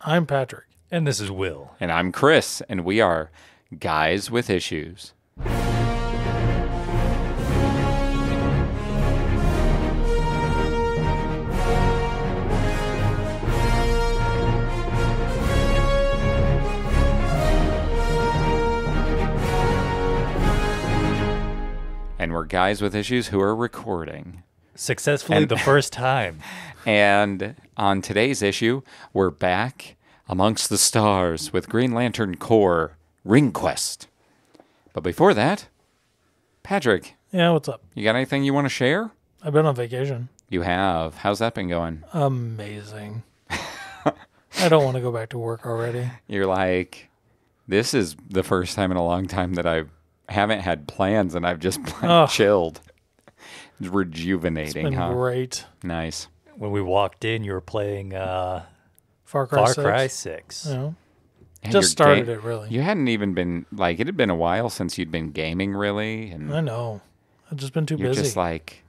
I'm Patrick. And this is Will. And I'm Chris, and we are Guys with Issues. And we're Guys with Issues who are recording. Successfully the first time. And on today's issue, we're back amongst the stars with Green Lantern Corps Ring Quest. But before that, Patrick. Yeah, what's up? You got anything you want to share? I've been on vacation. You have. How's that been going? Amazing. I don't want to go back to work already. You're like, this is the first time in a long time that I haven't had plans and I've just chilled. It's rejuvenating, It's been great. Nice. When we walked in, you were playing Far Cry Cry 6. 6. You know? And Just started it, really. You hadn't even been, like, it had been a while since you'd been gaming, really. And I know. I've just been too you're busy. just, like,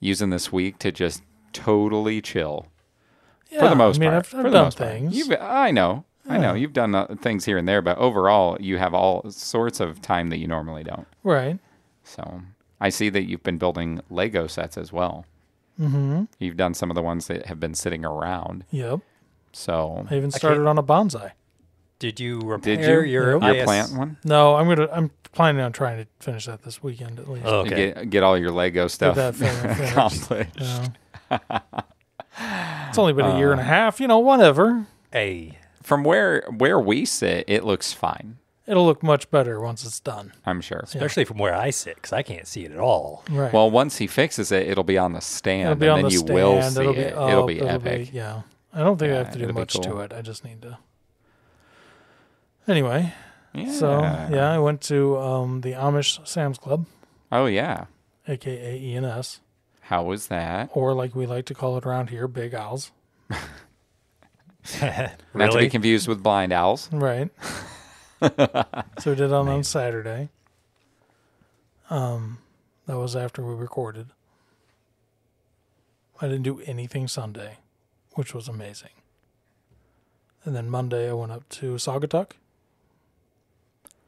using this week to just totally chill. Yeah, For the most part. I've done things. I know. You've done things here and there, but overall, you have all sorts of time that you normally don't. Right. So I see that you've been building Lego sets as well. Mm-hmm. You've done some of the ones that have been sitting around. Yep. So I even started on a bonsai. Did you repair your plant one? No, I'm planning on trying to finish that this weekend at least. Oh, okay. Get all your Lego stuff Get that finished. accomplished. It's only been a year and a half, whatever. Hey. From where we sit, it looks fine. It'll look much better once it's done. I'm sure. Especially from where I sit, because I can't see it at all. Right. Well, once he fixes it, it'll be on the stand, It'll be on and then the you stand. will see It'll be it. up, It'll be epic. Yeah. I don't think I have to do it'll be much cool. to it. I just need to. Anyway. Yeah. So, yeah, I went to the Amish Sam's Club, Oh, yeah. a.k.a. E&S, How was that? or like we like to call it around here, Big Owls. Not to be confused with Blind Owls. Right. So we did it on Saturday. That was after we recorded. I didn't do anything Sunday, which was amazing. And then Monday I went up to Saugatuck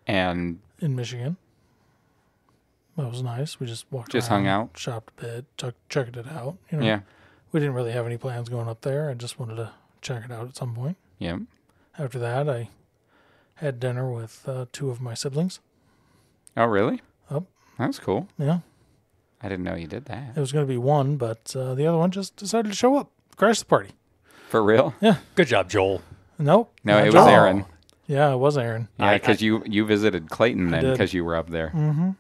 And in Michigan. That was nice. We just walked Just around, hung out? shopped a bit, checked it out. yeah. We didn't really have any plans going up there. I just wanted to check it out at some point. Yep. After that, I had dinner with two of my siblings. Oh, really? Oh. That was cool. Yeah. I didn't know you did that. It was going to be one, but the other one just decided to show up. Crash the party. For real? Yeah. Good job, Joel. Nope. No, not it was Joel. Aaron. Yeah, it was Aaron. Yeah, because you visited Clayton then did. because you were up there. Mm-hmm.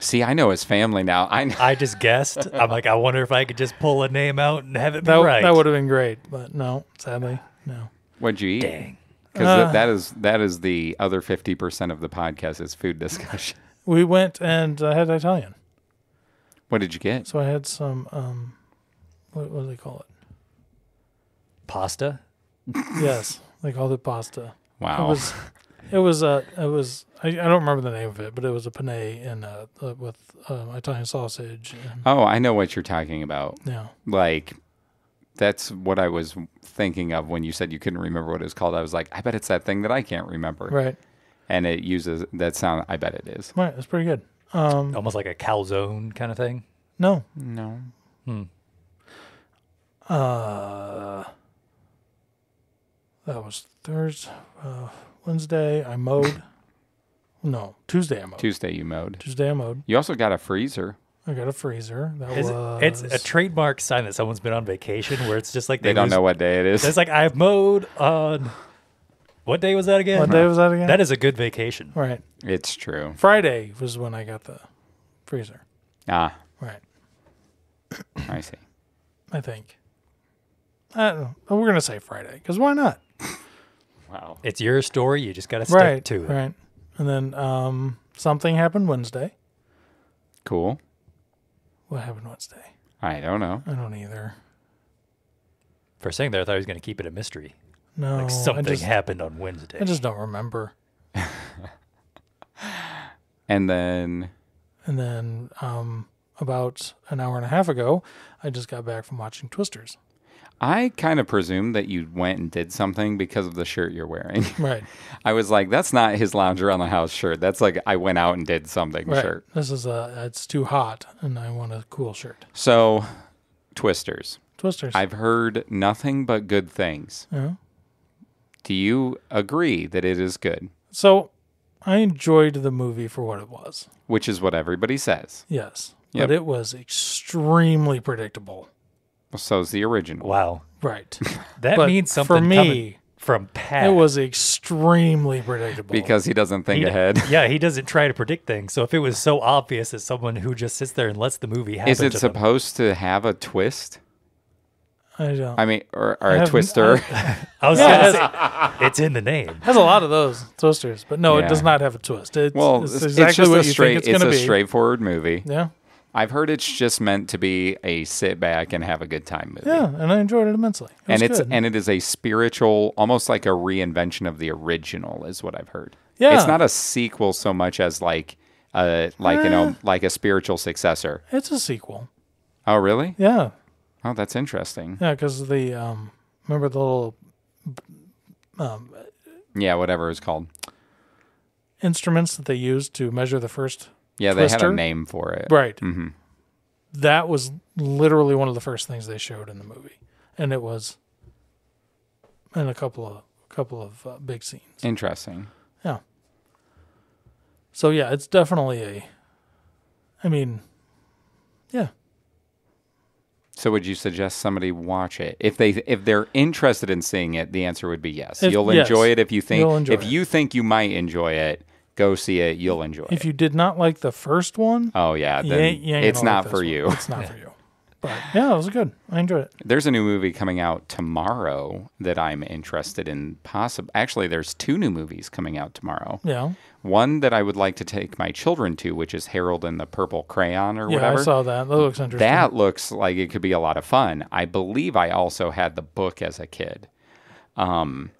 See, I know his family now. I just guessed. I'm like, I wonder if I could just pull a name out and have it be That, right. that would have been great, but no, sadly, no. What'd you eat? Dang. Because that is the other 50% of the podcast is food discussion. We went and had Italian. What did you get? So I had some, what do they call it? Pasta? Yes, they called it pasta. Wow. It was I don't remember the name of it, but it was a penne and with Italian sausage. And, Oh, I know what you're talking about. yeah. Like, that's what I was thinking of when you said you couldn't remember what it was called. I was like, I bet it's that thing that I can't remember. Right. And it uses that sound. I bet it is. Right. It's pretty good. Almost like a calzone kind of thing? No. No. That was Thursday, Wednesday. I mowed. No, Tuesday I mowed. Tuesday you mowed. Tuesday I mowed. You also got a freezer. I got a freezer. It's a trademark sign that someone's been on vacation where it's just like They don't know what day it is. It's like, I've mowed on... What day was that again? What day was that again? That is a good vacation. Right. It's true. Friday was when I got the freezer. Ah, Right. I see. I think. I don't know. We're going to say Friday because why not? Wow. It's your story. You just got to stick Right. to it. Right. And then something happened Wednesday. Cool. What happened Wednesday? I don't know. I don't either. For a second there, I thought he was going to keep it a mystery. No. Like something happened on Wednesday. I just don't remember. And then And then about an hour and a half ago, I just got back from watching Twisters. I kind of presumed that you went and did something because of the shirt you're wearing. Right. I was like, that's not his lounge around the house shirt. That's like I went out and did something Right. shirt. This is it's too hot, and I want a cool shirt. So, Twisters. Twisters. I've heard nothing but good things. Yeah. Do you agree that it is good? So, I enjoyed the movie for what it was. Which is what everybody says. Yes. Yep. But it was extremely predictable. So's the original. Wow. Right. That But means something for me, coming from Pat. it was extremely predictable. Because he doesn't think He- ahead. Yeah, he doesn't try to predict things. So if it was so obvious as someone who just sits there and lets the movie happen Is it to them- supposed to have a twist? I don't. I mean, or I a have- twister? I was Yeah, going to say, it's in the name. has a lot of those twisters, but no, Yeah. it does not have a twist. It's, Well, it's it's exactly just what a you straight. think it's going to a be. straightforward movie. Yeah. I've heard it's just meant to be a sit back and have a good time movie. Yeah, and I enjoyed it immensely. It was good. It is a spiritual, almost like a reinvention of the original, is what I've heard. Yeah. It's not a sequel so much as like a spiritual successor. It's a sequel. Oh, really? Yeah. Oh, that's interesting. Yeah, because the remember the little Yeah, whatever it's called. instruments that they used to measure the first Yeah, they had twister? a name for it. Right. Mm-hmm. That was literally one of the first things they showed in the movie, and it was in a couple of big scenes. Interesting. Yeah. So yeah, it's definitely I mean, yeah. So would you suggest somebody watch it? If they're interested in seeing it, the answer would be yes. Yes, You'll enjoy it if you think you'll enjoy it. you think you might enjoy it, go see it, you'll enjoy it. If you did not like the first one, Oh yeah, you then ain't it's gonna like not this for one. you. It's not for you. But yeah, it was good. I enjoyed it. There's a new movie coming out tomorrow that I'm interested in. Actually, there's 2 new movies coming out tomorrow. Yeah. One that I would like to take my children to, which is Harold and the Purple Crayon or Yeah, whatever. I saw that. That looks interesting. That looks like it could be a lot of fun. I believe I also had the book as a kid. And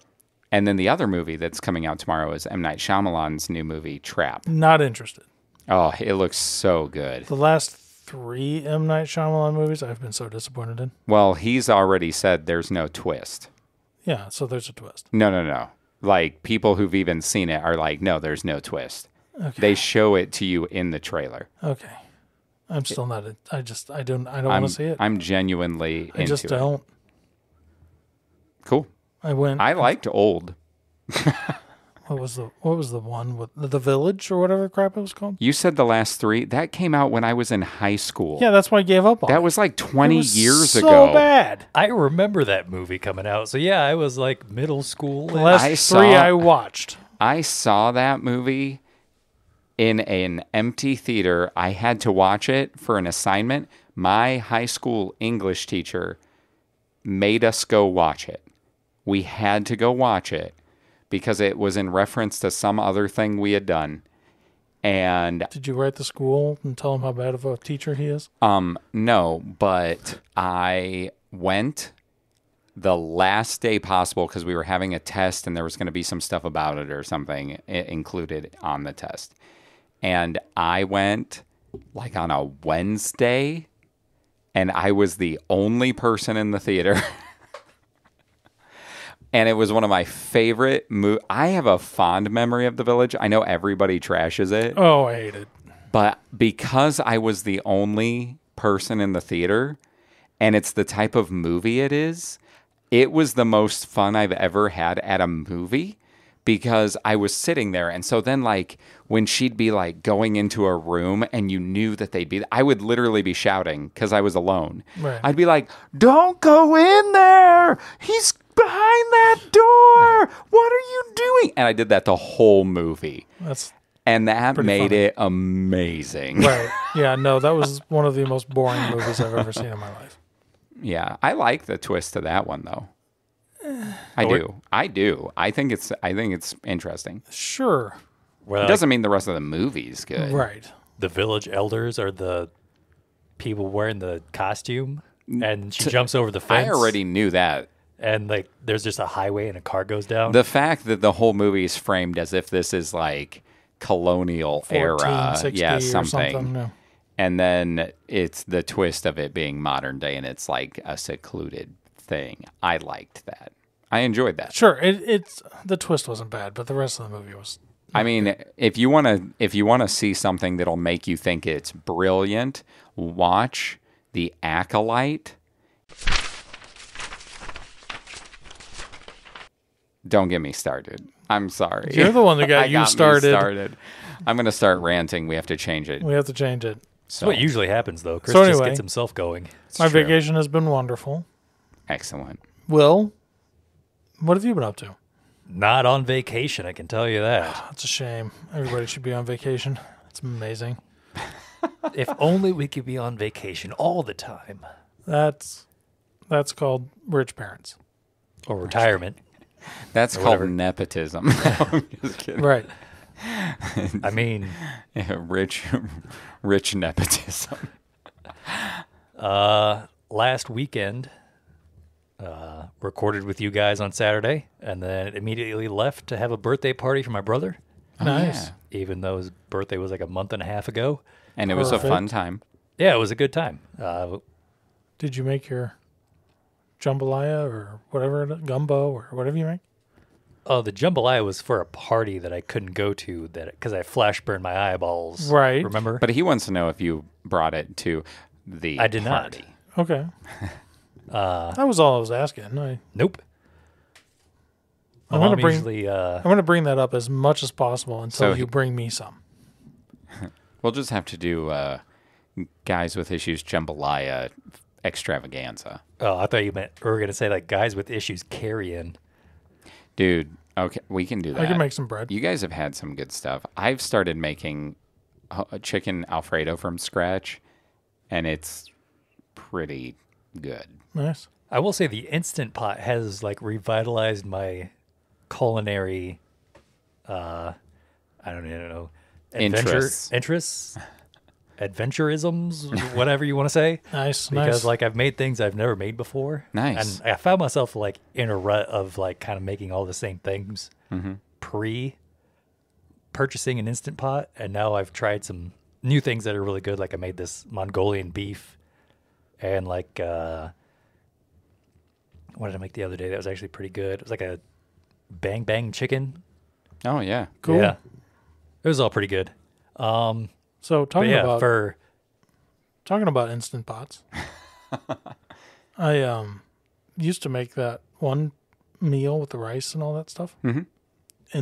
then the other movie that's coming out tomorrow is M. Night Shyamalan's new movie, Trap. Not interested. Oh, it looks so good. The last 3 M. Night Shyamalan movies I've been so disappointed in. Well, he's already said there's no twist. Yeah, so there's a twist. No. Like, people who've even seen it are like, no, there's no twist. Okay. They show it to you in the trailer. Okay. I'm still not. I don't want to see it. I'm genuinely I just into it. don't. Cool. I liked Old. What was the one with the Village or whatever crap it was called? You said the last 3. That came out when I was in high school. Yeah, that's why I gave up on it. That was like 20 It was years so ago. bad. I remember that movie coming out. So yeah, I was like middle school. The last I 3 saw- I watched. I saw that movie in an empty theater. I had to watch it for an assignment. My high school English teacher made us go watch it. We had to go watch it because it was in reference to some other thing we had done. And Did you write the school and tell him how bad of a teacher he is? no, but I went the last day possible because we were having a test and there was going to be some stuff about it or something included on the test. And I went like on a Wednesday and I was the only person in the theater. And it was one of my favorite movies. I have a fond memory of The Village. I know everybody trashes it. Oh, I hate it. But because I was the only person in the theater, and it's the type of movie it was the most fun I've ever had at a movie because I was sitting there. And so then, like, when she'd be, like, going into a room and you knew that they'd be, I would literally be shouting because I was alone. Right. I'd be like, don't go in there. He's behind that door. What are you doing? And I did that the whole movie. And that made funny. it amazing. Right. Yeah, no, that was one of the most boring movies I've ever seen in my life. Yeah, I like the twist to that one though. I do. I think it's interesting. Sure. Well, It doesn't mean the rest of the movie's good. Right. the village elders are the people wearing the costume, and she jumps over the fence. I already knew that. And like, there's just a highway, and a car goes down. The fact that the whole movie is framed as if this is like colonial era, 1460 yeah, or something. no. And then it's the twist of it being modern day, and it's like a secluded thing. I liked that. I enjoyed that. Sure, it's the twist wasn't bad, but the rest of the movie was. I mean, if you want to see something that'll make you think it's brilliant, watch The Acolyte. Don't get me started. I'm sorry. You're the one that got you started. Me started. I'm going to start ranting. We have to change it. We have to change it. So What usually happens, though. Chris So just anyway, gets himself going. My true. vacation has been wonderful. Excellent. Will, what have you been up to? Not on vacation, I can tell you that. That's a shame. Everybody should be on vacation. It's amazing. If only we could be on vacation all the time. That's called rich parents. Or retirement. That's called whatever. nepotism. I'm just kidding. Right. I mean, Yeah, rich nepotism. last weekend, recorded with you guys on Saturday, and then immediately left to have a birthday party for my brother, Nice. Yeah. even though his birthday was like a month and a half ago. And it was a Perfect. fun time. Yeah, it was a good time. Did you make your jambalaya or whatever, gumbo or whatever you make? Oh, the jambalaya was for a party that I couldn't go to because I flash burned my eyeballs. Right. Remember? But he wants to know if you brought it to the I did not. party. Okay. That was all I was asking. Nope. My I'm gonna mom bring- usually, I'm going to bring that up as much as possible until So you bring me some. We'll just have to do Guys with Issues Jambalaya extravaganza. oh, I thought you meant we were going to say like guys with issues carrying. Dude, okay, we can do that. I can make some bread. You guys have had some good stuff. I've started making a chicken Alfredo from scratch, and it's pretty good. Nice. I will say the Instant Pot has like revitalized my culinary, I don't even know, interests, adventurisms, whatever you want to say. Nice. Because nice. like I've made things I've never made before. Nice. And I found myself like in a rut of like kind of making all the same things pre purchasing an Instant Pot, and now I've tried some new things that are really good. Like I made this Mongolian beef, and like what did I make the other day that was actually pretty good? It was like a bang bang chicken. Oh, yeah. Cool. Yeah. It was all pretty good. So But talking yeah, about Instant Pots, I used to make that one meal with the rice and all that stuff in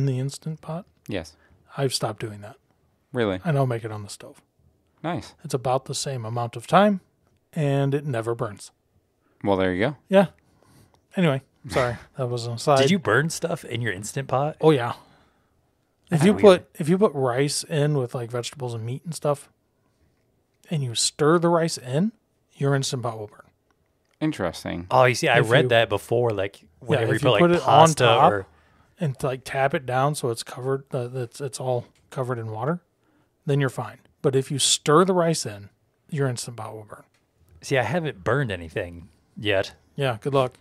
the Instant Pot. Yes. I've stopped doing that. Really? I now make it on the stove. Nice. It's about the same amount of time, and it never burns. Well, there you go. Yeah. Anyway, sorry, that was an aside. did you burn stuff in your Instant Pot? Oh yeah. If That's you weird. put rice in with like vegetables and meat and stuff, and you stir the rice in, your Instant Pot will burn. Interesting. Oh, you see, I If read you- that before. Like whenever if you you put put like it on pasta top, or And like tap it down so it's covered, it's all covered in water, then you're fine. But if you stir the rice in, your Instant Pot will burn. see, I haven't burned anything yet. Yeah, good luck.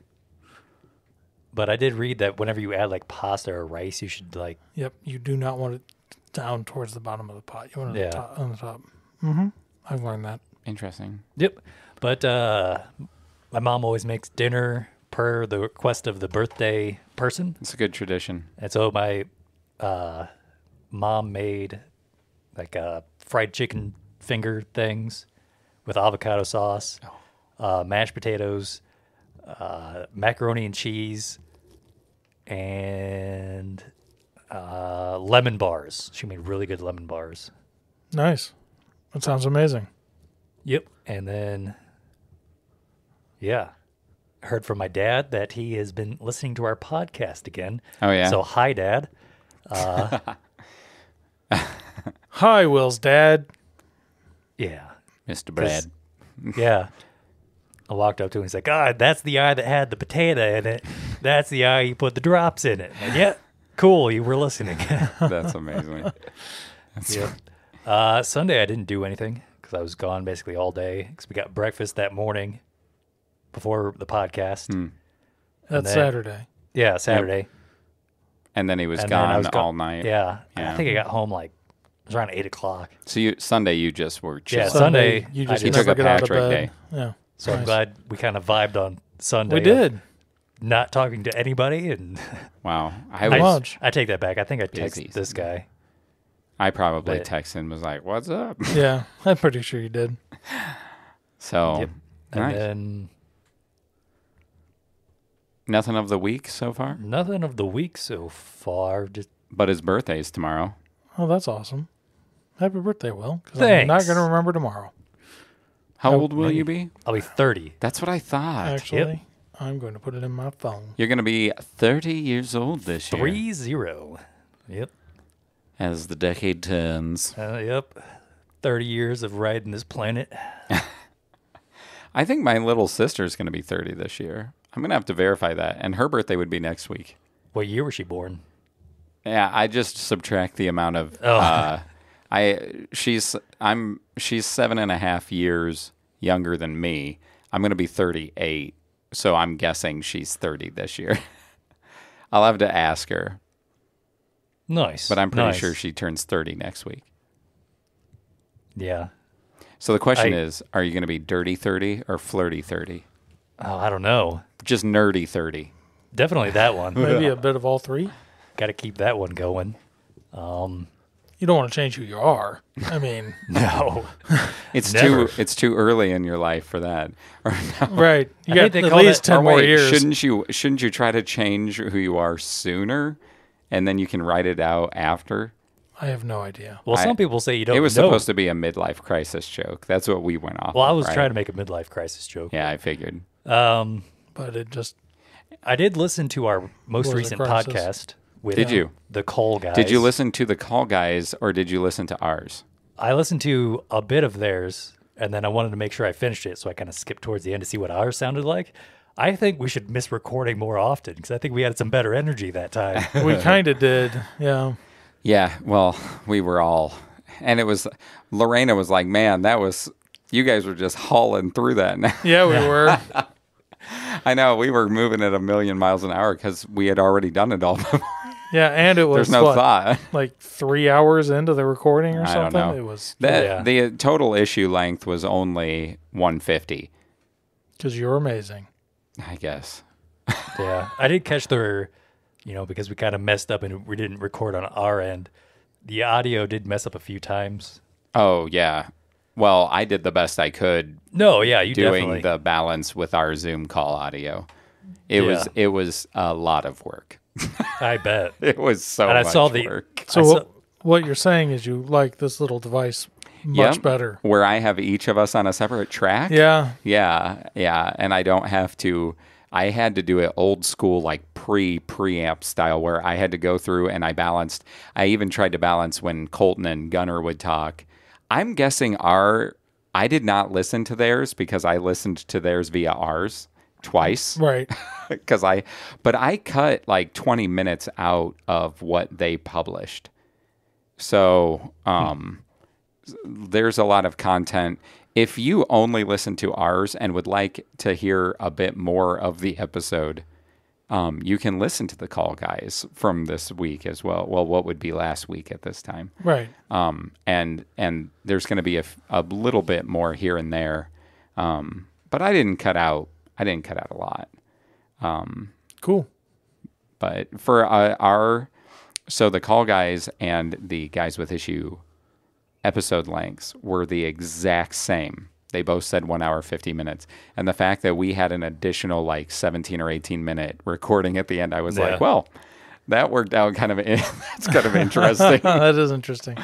But I did read that whenever you add like pasta or rice, you should like Yep, you do not want it down towards the bottom of the pot. You want it Yeah. on the top. Mm-hmm. I've learned that. Interesting. Yep. But my mom always makes dinner per the request of the birthday person. It's a good tradition. And so my mom made like fried chicken finger things with avocado sauce, mashed potatoes, macaroni and cheese, and lemon bars. She made really good lemon bars. Nice. That sounds amazing. Yep. And then, yeah, heard from my dad that he has been listening to our podcast again. Oh, yeah? So, hi, Dad. Hi, Will's dad. Yeah. Mr. Brad. Yeah. I walked up to him. He's like, that's the eye that had the potato in it. That's the eye you put the drops in it. I'm like, yeah, cool. You were listening. That's amazing. Yep. Sunday, I didn't do anything because I was gone basically all day because we got breakfast that morning before the podcast. That's then- Saturday. Yeah, Saturday. And then he was And then I gone was all night. Yeah. Yeah. I think I got home like, it was around 8 o'clock. So Sunday you just were Yeah, chilling. Sunday, you I just just took never a get out of Patrick bed. day. Yeah. So I'm Nice. glad we kind of vibed on Sunday. We did. Not talking to anybody, and Wow. I take that back. I think I Busy. texted this guy. I probably But- texted and was like, "What's up?" Yeah, I'm pretty sure you did. So Yep. And nice. then Nothing of the week so far, nothing of the week so far. Just but his birthday's tomorrow. Oh, that's awesome. Happy birthday, Will. Because I'm not Thanks. going to remember tomorrow. How Oh, old will you be? I'll be 30. That's what I thought. Actually, I'm going to put it in my phone. You're going to be 30 years old this year 3-0. Yep. as the decade turns. Yep. 30 years of riding this planet. I think my little sister's going to be 30 this year. I'm going to have to verify that. And her birthday would be next week. What year was she born? Yeah, I just subtract the amount of she's 7.5 years younger than me. I'm going to be 38, so I'm guessing she's 30 this year. I'll have to ask her, Nice. but I'm pretty Nice. sure she turns 30 next week. Yeah. So the question is, are you going to be dirty 30 or flirty 30? Oh, I don't know. Just nerdy 30. Definitely that one. Maybe a bit of all three. Got to keep that one going. You don't want to change who you are. I mean, No. It's Never. too early in your life for that. Or no. right. You I got think they at call least that- 10 Or more wait, years. shouldn't you try to change who you are sooner, and then you can write it out after? I have no idea. Well, some people say you don't It was know. supposed to be a midlife crisis joke. That's what we went off. Well, I of, was right? trying to make a midlife crisis joke. Yeah, I figured. But it just, I did listen to our most Was it recent crisis? podcast with Did you? the Cole guys. Did you listen to the Call Guys or did you listen to ours? I listened to a bit of theirs, and then I wanted to make sure I finished it, so I kind of skipped towards the end to see what ours sounded like. I think we should miss recording more often because I think we had some better energy that time. we kind of did. Yeah. Yeah, well, we were all, and it was, Lorena was like, man, you guys were just hauling through that. Yeah, we were. I know, we were moving at 1,000,000 miles an hour because we had already done it all before. Yeah, and it was There's no thought. like 3 hours into the recording or I don't something. know. It was The total issue length was only 150, because you're amazing. I guess. Yeah, I did catch because we kind of messed up and we didn't record on our end. The audio did mess up a few times. Oh, yeah. Well, I did the best I could No, yeah, you doing definitely. the balance with our Zoom call audio. It was a lot of work. I bet. It was so And I much saw the- work. So what you're saying is you like this little device much Yep. better. Where I have each of us on a separate track. Yeah. Yeah. And I don't have to, I had to do it old school, like preamp style, where I had to go through and I even tried to balance when Colton and Gunnar would talk. I'm guessing I did not listen to theirs because I listened to theirs via ours twice. Right. But I cut like 20 minutes out of what they published. So, there's a lot of content. If you only listen to ours and would like to hear a bit more of the episode, you can listen to the Call Guys from this week as well. Well, what would be last week at this time? Right. And there's going to be a little bit more here and there. But I didn't cut out a lot. Cool. But for so the Call Guys and the Guys with Issue episode lengths were the exact same. They both said 1 hour, 50 minutes. And the fact that we had an additional like 17 or 18 minute recording at the end, I was like, well, that worked out that's kind of interesting. That is interesting.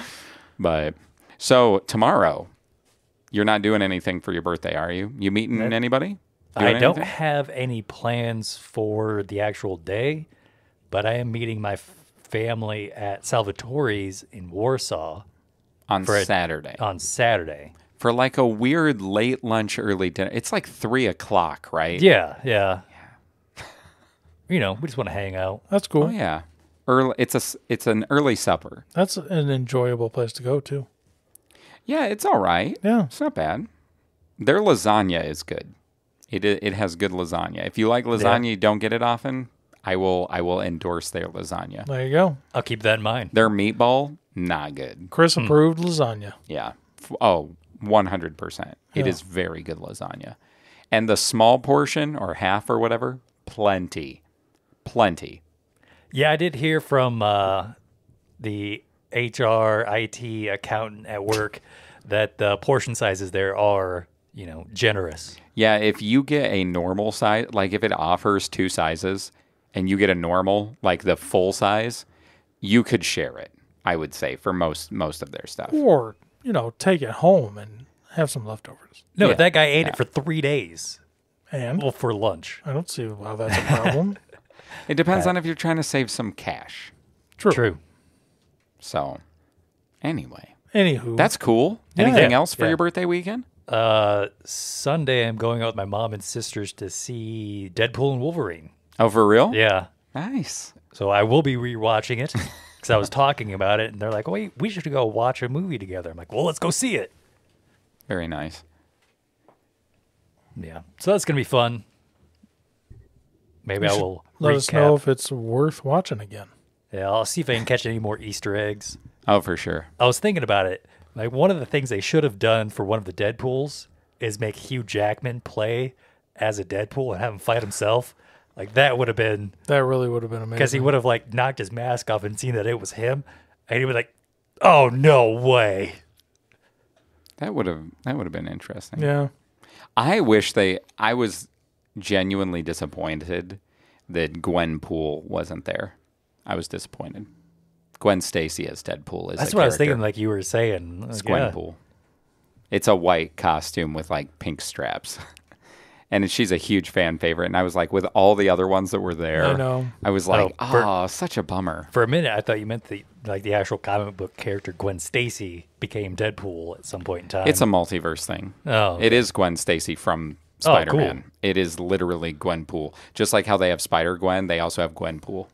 But so tomorrow, you're not doing anything for your birthday, are you? You meeting anybody? I Doing don't anything? have any plans for the actual day, but I am meeting my family at Salvatore's in Warsaw on Saturday. on Saturday. For like a weird late lunch, early dinner. It's like 3:00, right? Yeah. We just want to hang out. That's cool. Oh yeah. Early. It's an early supper. That's an enjoyable place to go to. Yeah, it's all right. Yeah. It's not bad. Their lasagna is good. It has good lasagna. If you like lasagna, you don't get it often. I will endorse their lasagna. There you go. I'll keep that in mind. Their meatball, not good. Chris approved lasagna. Yeah. 100%. It is very good lasagna. And the small portion or half or whatever, plenty. Yeah, I did hear from the HR, IT accountant at work that the portion sizes there are, generous. Yeah, if you get a normal size, like if it offers 2 sizes and you get a normal, like the full size, you could share it, I would say, for most of their stuff. Or, take it home and have some leftovers. No, Yeah. that guy ate it for 3 days. And Well, for lunch. I don't see how that's a problem. It depends on if you're trying to save some cash. True. So, anyway, Anywho. that's cool. Yeah. Anything else for Yeah. your birthday weekend? Sunday, I'm going out with my mom and sisters to see Deadpool and Wolverine. Oh, for real? Yeah. Nice. So I will be rewatching it because I was talking about it, and they're like, wait, we should go watch a movie together. I'm like, well, let's go see it. Very nice. Yeah. So that's going to be fun. Maybe You I should will let us know recap. if it's worth watching again. Yeah, I'll see if I can catch any more Easter eggs. Oh, for sure. I was thinking about it. Like, one of the things they should have done for one of the Deadpools is make Hugh Jackman play as a Deadpool and have him fight himself. Like, that would have been... That really would have been amazing. Because he would have, like, knocked his mask off and seen that it was him. And he would like, oh, no way. That would have been interesting. Yeah. I was genuinely disappointed that Gwen Poole wasn't there. I was disappointed. Gwen Stacy as Deadpool is That's a what I was character. thinking, like you were saying. Like, It's Gwen Poole. It's a white costume with like pink straps. And she's a huge fan favorite. And I was like, with all the other ones that were there, I know. I was like, Oh, such a bummer. For a minute, I thought you meant the actual comic book character Gwen Stacy became Deadpool at some point in time. It's a multiverse thing. Oh, It is Gwen Stacy from Oh, cool. Spider-Man. It is literally Gwen Poole. Just like how they have Spider-Gwen, they also have Gwen Poole.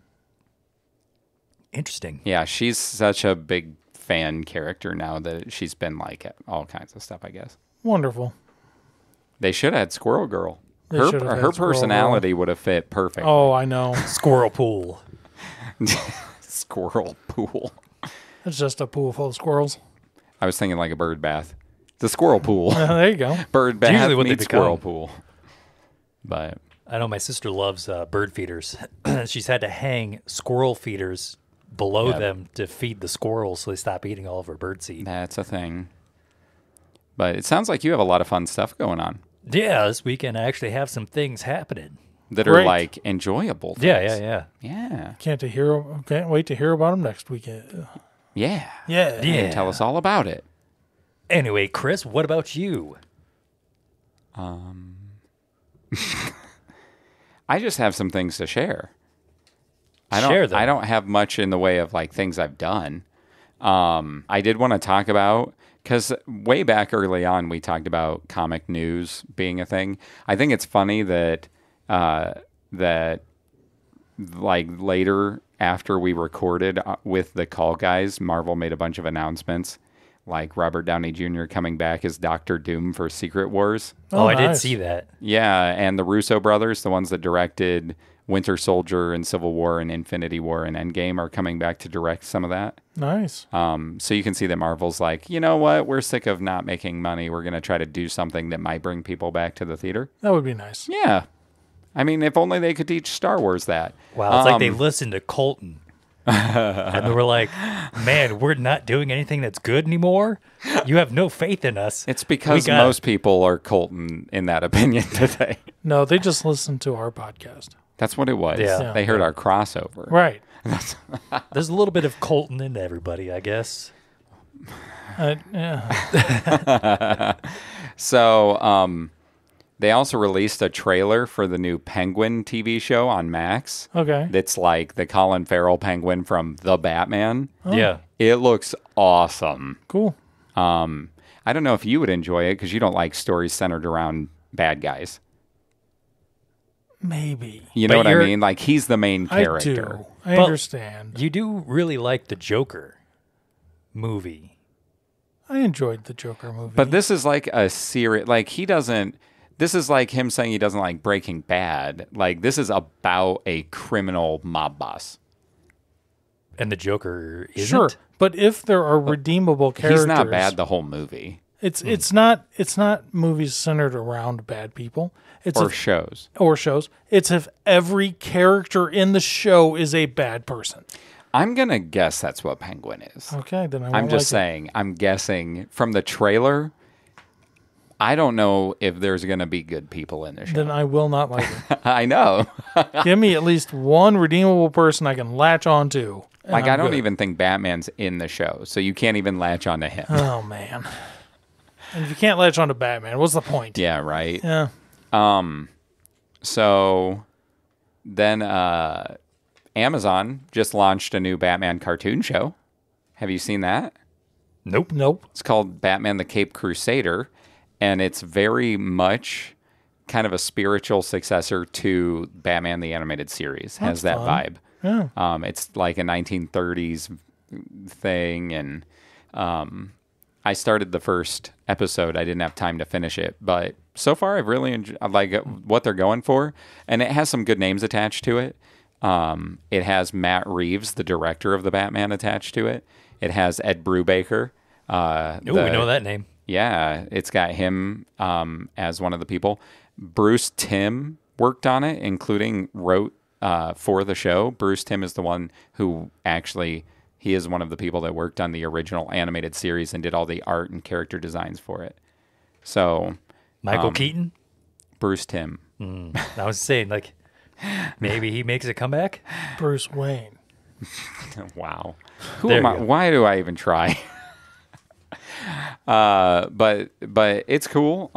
interesting. Yeah, she's such a big fan character now that she's been like at all kinds of stuff, I guess. Wonderful. They should have had Squirrel Girl. They Her should have had her Squirrel personality would have fit perfect. Oh, I know. Squirrel Pool. Squirrel Pool. It's just a pool full of squirrels. I was thinking like a bird bath. The squirrel pool. There you go. Bird bath usually what they meets become. squirrel pool. But I know my sister loves bird feeders. She's had to hang squirrel feeders below Yeah. them to feed the squirrels so they stop eating all of her bird seed. that's a thing. But it sounds like you have a lot of fun stuff going on Yeah, this weekend I actually have some things happening. that are Great. like enjoyable things. Yeah. Yeah. Can't wait to hear about them next weekend. Yeah. Yeah. Tell us all about it. Anyway, Chris, what about you? I just have some things to share. Share them. I don't have much in the way of like things I've done. I did want to talk about, because way back early on we talked about comic news being a thing. I think it's funny that like later after we recorded with the Call Guys, Marvel made a bunch of announcements, like Robert Downey Jr. coming back as Doctor Doom for Secret Wars. Oh, I did nice. see that. Yeah, and the Russo brothers, the ones that directed Winter Soldier and Civil War and Infinity War and Endgame, are coming back to direct some of that. Nice. So you can see that Marvel's like, you know what? We're sick of not making money. We're going to try to do something that might bring people back to the theater. That would be nice. Yeah. I mean, if only they could teach Star Wars that. Wow, it's like they listened to Colton. And they were like, man, we're not doing anything that's good anymore. You have no faith in us. It's because most people are Colton in that opinion today. No, they just listen to our podcast. That's what it was. Yeah. They heard our crossover. Right. There's a little bit of Colton in everybody, I guess. Yeah. So, they also released a trailer for the new Penguin TV show on Max. Okay. That's like the Colin Farrell Penguin from The Batman. Yeah. It looks awesome. Cool. I don't know if you would enjoy it because you don't like stories centered around bad guys. Maybe. You know But what I you're- mean? Like he's the main I character. do. I But- understand. You do really like the Joker movie. I enjoyed the Joker movie. But this is like a serious, like he doesn't, this is like him saying he doesn't like Breaking Bad. Like this is about a criminal mob boss. And the Joker isn't? Sure. But if there are redeemable characters. He's not bad the whole movie. It's not movies centered around bad people. It's Or shows. or shows. It's if every character in the show is a bad person. I'm going to guess that's what Penguin is. Okay, then I'm just saying, I'm guessing from the trailer, I don't know if there's going to be good people in the show. Then I will not like it. I know. Give me at least one redeemable person I can latch onto. Like, I don't even think Batman's in the show, so you can't even latch onto him. Oh, man. And if you can't latch onto Batman, what's the point? Yeah, right? Yeah. So then Amazon just launched a new Batman cartoon show. Have you seen that? Nope. It's called Batman the Caped Crusader, and it's very much kind of a spiritual successor to Batman the Animated Series. Has that fun. vibe. Yeah. It's like a 1930s thing, and I started the first episode. I didn't have time to finish it, but so far I've really enjoyed like what they're going for, and it has some good names attached to it. It has Matt Reeves, the director of the Batman, attached to it. It has Ed Brubaker. We know that name. Yeah, it's got him as one of the people. Bruce Timm worked on it, including wrote for the show. Bruce Timm is the one who actually, he is one of the people that worked on the original animated series and did all the art and character designs for it. So, Michael Keaton? Bruce Timm. I was saying, like, maybe he makes a comeback? Bruce Wayne. Wow. Who There am you I? go. Why do I even try? But it's cool.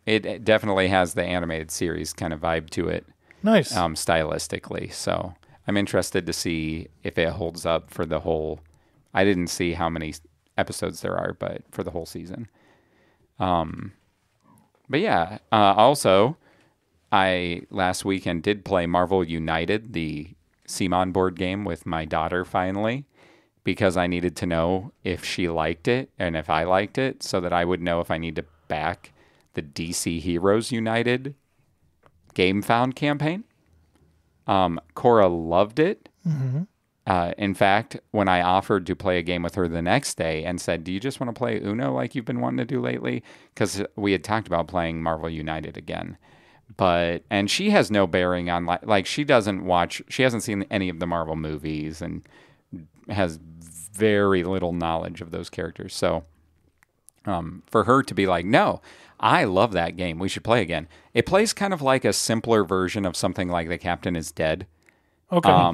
It definitely has the animated series kind of vibe to it, Nice. stylistically. So I'm interested to see if it holds up for the whole. I didn't see how many episodes there are, but for the whole season. But yeah. Also, I last weekend did play Marvel United, the CMON board game, with my daughter finally, because I needed to know if she liked it and if I liked it, so that I would know if I need to back the DC Heroes United Game Found campaign. Cora loved it. In fact, when I offered to play a game with her the next day and said, do you just want to play Uno like you've been wanting to do lately? Because we had talked about playing Marvel United again. And she has no bearing on, like she hasn't seen any of the Marvel movies and has very little knowledge of those characters. So for her to be like, no, I love that game, we should play again. It plays kind of like a simpler version of something like The Captain is Dead. Okay.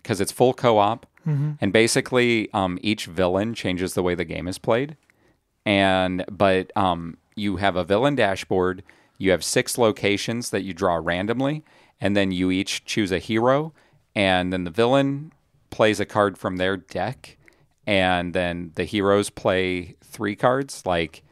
Because it's full co-op. And basically each villain changes the way the game is played. But you have a villain dashboard. You have 6 locations that you draw randomly, and then you each choose a hero, and then the villain plays a card from their deck, and then the heroes play 3 cards. Like,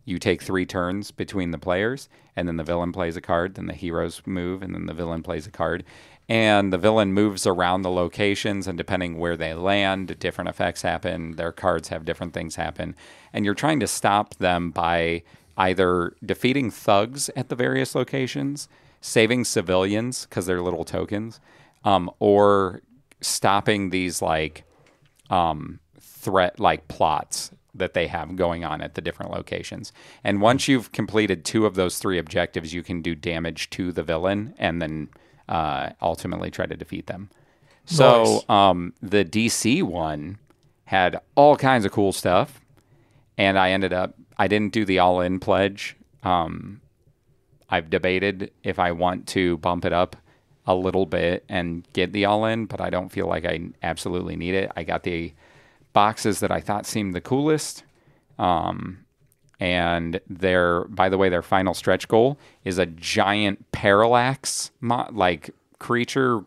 you take 3 turns between the players, and then the villain plays a card, then the heroes move, and then the villain plays a card. And the villain moves around the locations, and depending where they land, different effects happen. Their cards have different things happen. And you're trying to stop them by either defeating thugs at the various locations, saving civilians because they're little tokens, or stopping these threat plots that they have going on at the different locations. And once you've completed 2 of those 3 objectives, you can do damage to the villain and then ultimately try to defeat them. Nice. So the DC one had all kinds of cool stuff, and I didn't do the all-in pledge. I've debated if I want to bump it up a little bit and get the all-in, but I don't feel like I absolutely need it. I got the boxes that I thought seemed the coolest. And by the way, their final stretch goal is a giant parallax creature,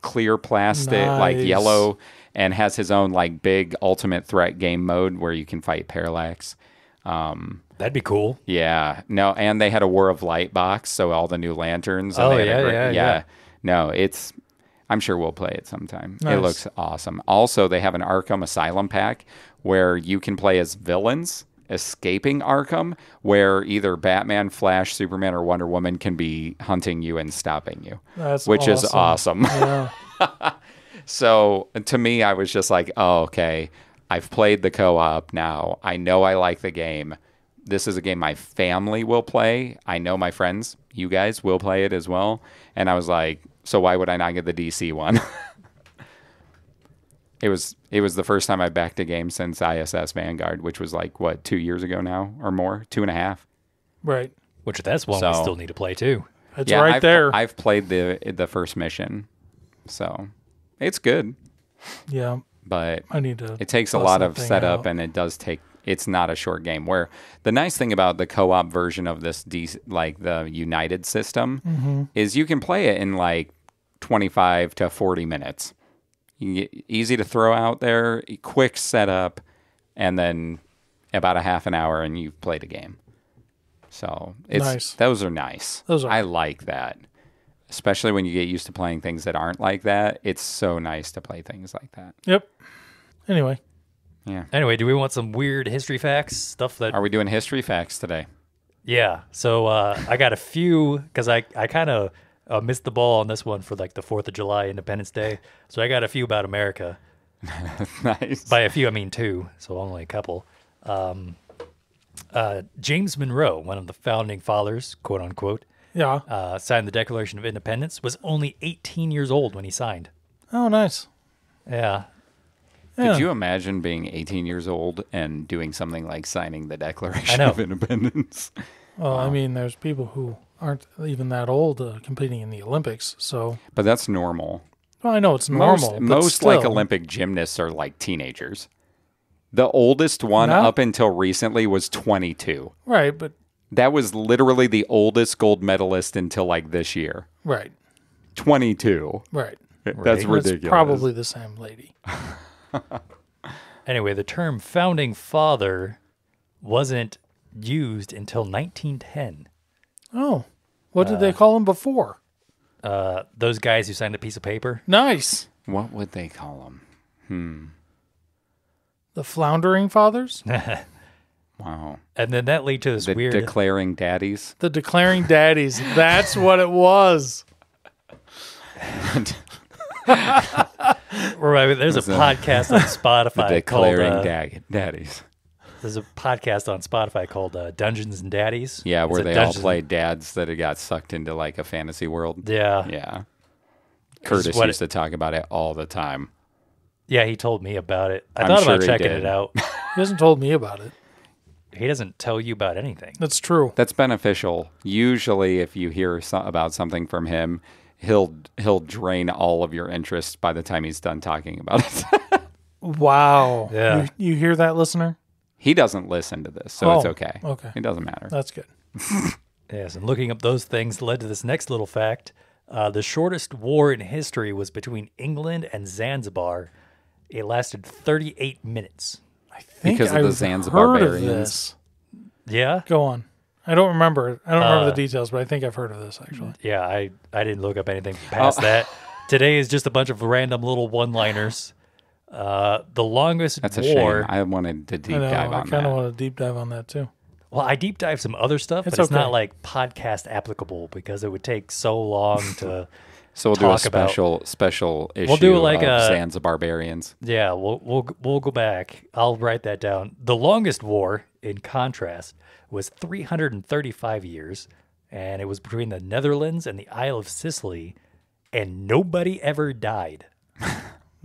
clear plastic, Nice. yellow, and has his own big ultimate threat game mode where you can fight parallax. That'd be cool. Yeah, no, and they had a War of Light box, so all the new lanterns. And Oh, they had yeah. No, I'm sure we'll play it sometime. Nice. It looks awesome. Also, they have an Arkham Asylum pack where you can play as villains escaping Arkham, where either Batman, Flash, Superman, or Wonder Woman can be hunting you and stopping you, which is awesome. Yeah. So to me, I was just like, oh, okay, I've played the co-op now. I know I like the game. this is a game my family will play. I know my friends, you guys, will play it as well. And I was like, so why would I not get the DC one? It was the first time I backed a game since ISS Vanguard, which was like, what, 2 years ago now or more? 2.5. Right. Which that's one we still need to play too. It's right there. I've played the first mission, so it's good. Yeah. But I need to. It takes a bust lot that of thing setup, out. and it does take. It's not a short game. Where the nice thing about the co-op version of this, like the United system, is you can play it in like 25 to 40 minutes. Easy to throw out there, quick setup, and then about a half an hour, and you've played a game. So Nice. Those are nice. I like that. Especially when you get used to playing things that aren't like that. It's so nice to play things like that. Yep. Anyway. Yeah. Anyway, do we want some weird history facts? Stuff that... Are we doing history facts today? Yeah. So I got a few, because I kind of missed the ball on this one for like the 4th of July, Independence Day. So I got a few about America. Nice. By a few, I mean 2, so only a couple. James Monroe, one of the founding fathers, quote unquote, signed the Declaration of Independence, was only 18 years old when he signed. Oh, nice. Yeah. Could you imagine being 18 years old and doing something like signing the Declaration I know. of Independence? Well, I mean, there's people who aren't even that old competing in the Olympics, so... But that's normal. Well, I know it's normal, but Most still. like Olympic gymnasts are like teenagers. The oldest one up until recently was 22. Right, but... That was literally the oldest gold medalist until like this year. Right. 22. Right. That's ridiculous. It's probably the same lady. Anyway, the term founding father wasn't used until 1910. Oh. What did they call him before? Those guys who signed a piece of paper. Nice. What would they call them? The Floundering Fathers? Wow. And then that led to this The weird... declaring daddies. The Declaring Daddies. That's what it was. Right, there's a podcast on Spotify The declaring called... daddies. There's a podcast on Spotify called Dungeons and Daddies. Yeah, It's where a they all Dungeons- play dads that had got sucked into like a fantasy world. Yeah. Yeah. Curtis what used to talk about it all the time. Yeah, he told me about it. I I'm thought sure about he checking did. it out. He hasn't told me about it. He doesn't tell you about anything. That's true. That's beneficial. Usually, if you hear about something from him, he'll drain all of your interest by the time he's done talking about it. Wow. Yeah. You hear that, listener? He doesn't listen to this, so it's okay. Okay. It doesn't matter. That's good. Yes, and looking up those things led to this next little fact. The shortest war in history was between England and Zanzibar. It lasted 38 minutes. I think Because of the I've Zanzibar heard of Barbarians. this. Yeah? Go on. I don't remember. I don't remember the details, but I think I've heard of this, actually. Yeah, I didn't look up anything past that. Today is just a bunch of random little one-liners. The longest That's a war... shame. I wanted to deep I know. dive I on kind that. of want to deep dive on that, too. Well, I deep dive some other stuff, It's but it's not okay. like podcast applicable because it would take so long to... So we'll do a talk about- special issue We'll do like of a- Zanzibar Barbarians. Yeah, we'll go back. I'll write that down. The longest war, in contrast, was 335 years, and it was between the Netherlands and the Isle of Sicily, and nobody ever died.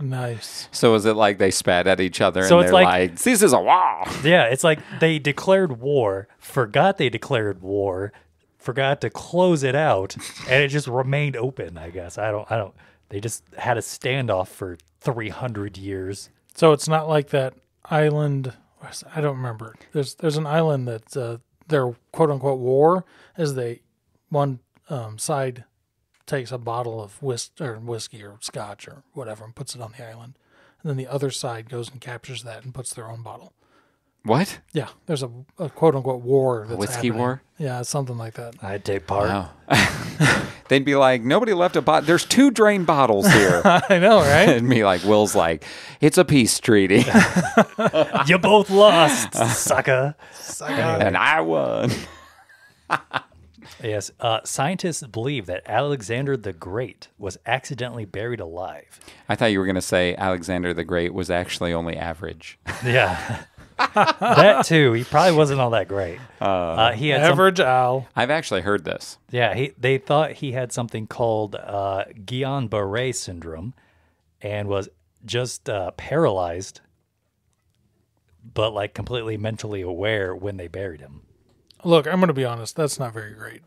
Nice. So is it like they spat at each other So and it's they're like- like, this is a war? Yeah, it's like they declared war, forgot they declared war, forgot to close it out, and it just remained open, I guess. I don't they just had a standoff for 300 years. So it's not like that island. I don't remember. There's an island that their quote unquote war is one side takes a bottle of whiskey or scotch or whatever and puts it on the island, and then the other side goes and captures that and puts their own bottle. What? Yeah, there's a quote unquote war that's whiskey happening. war? Yeah, something like that. I'd take part. Wow. They'd be like, nobody left a bottle. There's 2 drain bottles here. I know, right? And me like, Will's like, it's a peace treaty. You both lost, sucker. And I won. Yes, scientists believe that Alexander the Great was accidentally buried alive. I thought you were going to say Alexander the Great was actually only average. Yeah. That too. He probably wasn't all that great. He had Average owl. I've actually heard this. they thought he had something called Guillain-Barré syndrome, and was just paralyzed, but like completely mentally aware when they buried him. Look, I'm going to be honest. That's not very great.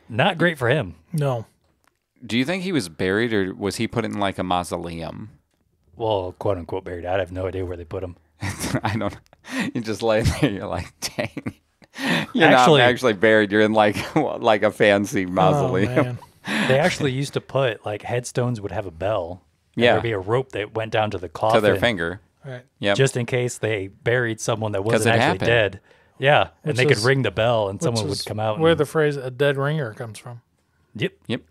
Not great for him. No. Do you think he was buried, or was he put in like a mausoleum? Well, quote unquote buried. I have no idea where they put him. I don't. You just lay there. You're like, dang. You're Actually- not actually buried. You're in like a fancy Oh, mausoleum. man. They actually used to put like headstones would have a bell. And Yeah. there'd be a rope that went down to the coffin To their finger. Right. Yep. just in case they buried someone that wasn't it actually happened. dead. Yeah, and Which they could is- ring the bell, and someone Which would is come out. Where and, the phrase "a dead ringer" comes from. Yep. Yep.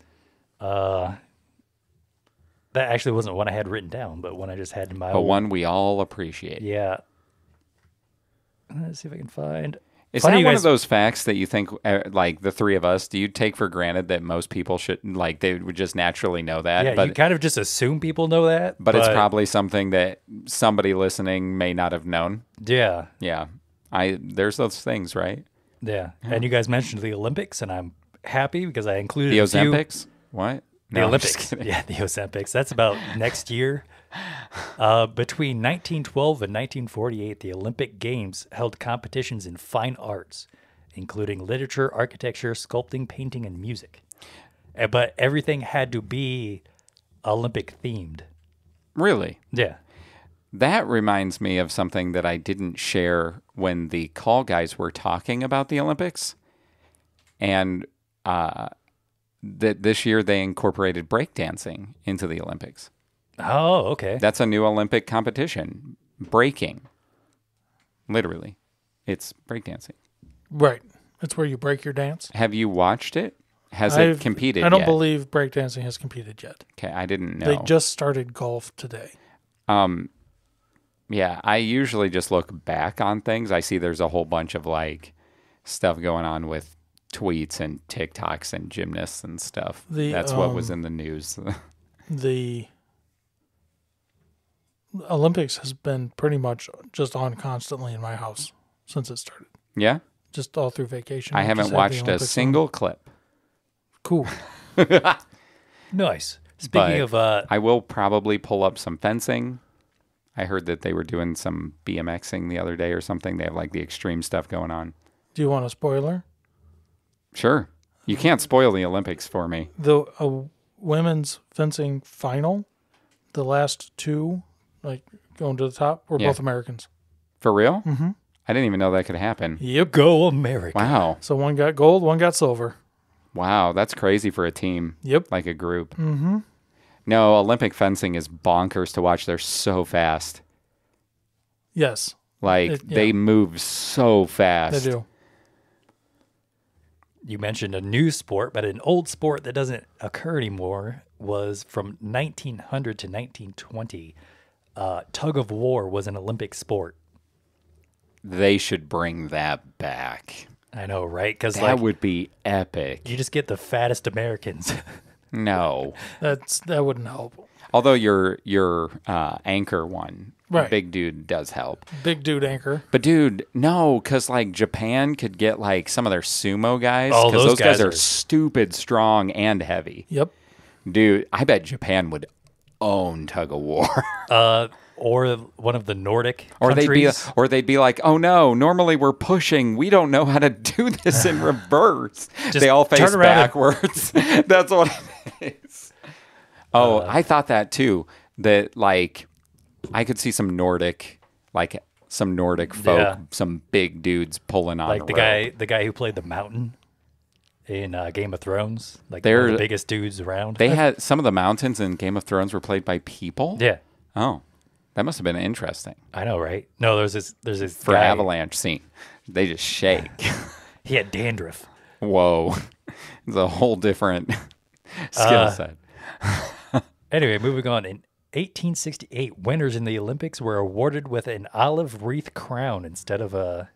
That actually wasn't one I had written down, but one I just had in my But old. one we all appreciate. Yeah. Let's see if I can find. Is Funny that you one guys- of those facts that you think, like the three of us, do you take for granted that most people should, like, they would just naturally know that? Yeah, but you kind of just assume people know that. but it's probably something that somebody listening may not have known. Yeah. Yeah. There's those things, right? Yeah. And you guys mentioned the Olympics, and I'm happy because I included The a few- Ozempics? What? The No, I'm just Olympics. kidding. Yeah, the Olympics. That's about next year. Between 1912 and 1948, the Olympic Games held competitions in fine arts, including literature, architecture, sculpting, painting, and music. But everything had to be Olympic themed. Really? Yeah. That reminds me of something that I didn't share when the call guys were talking about the Olympics. And that this year they incorporated breakdancing into the Olympics. Oh, okay. That's a new Olympic competition. Breaking. Literally. It's breakdancing. Right. It's where you break your dance. Have you watched it? Has it competed I don't yet? believe breakdancing has competed yet. Okay, I didn't know. They just started golf today. Yeah, I usually just look back on things. I see there's a whole bunch of like stuff going on with tweets and TikToks and gymnasts and stuff. That's what was in the news. The Olympics has been pretty much just on constantly in my house since it started. Yeah? Just all through vacation. I We haven't just had the watched a Olympics on. single clip. Cool. Nice. Speaking But of, I will probably pull up some fencing. I heard that they were doing some BMXing the other day or something. They have like the extreme stuff going on. Do you want a spoiler? Sure. You can't spoil the Olympics for me. The women's fencing final, the last two, like going to the top, were Yeah. both Americans. For real? Mm-hmm. I didn't even know that could happen. Yep. Go America. Wow. So one got gold, one got silver. Wow. That's crazy for a team. Yep. Like a group. Mm-hmm. No, Olympic fencing is bonkers to watch. They're so fast. Yes, Like, they move so fast. they do. You mentioned a new sport, but an old sport that doesn't occur anymore was from 1900 to 1920. Tug of war was an Olympic sport. They should bring that back. I know, right? Because That like would be epic. you just get the fattest Americans. No. That wouldn't help. Although your anchor one, Right. big dude does help. Big dude anchor. But dude, no, because like Japan could get like some of their sumo guys. Oh, Because those those guys guys are are- stupid strong and heavy. Yep. Dude, I bet Japan would own tug of war. Or one of the Nordic Or countries. they'd be like, oh no, normally we're pushing. We don't know how to do this in reverse. Just They all face turn around and- backwards. That's what it is. Oh, I thought that too. That like I could see some Nordic folk, Yeah. some big dudes pulling on like a the rope. guy who played the Mountain in Game of Thrones, like They're- one of the biggest dudes around. They had some of the mountains in Game of Thrones were played by people. yeah, Oh, that must have been interesting I know, right? No, there's this for guy, avalanche scene. They just shake. He had dandruff. Whoa, it's a whole different skill set. Anyway, moving on. In 1868, winners in the Olympics were awarded with an olive wreath crown instead of a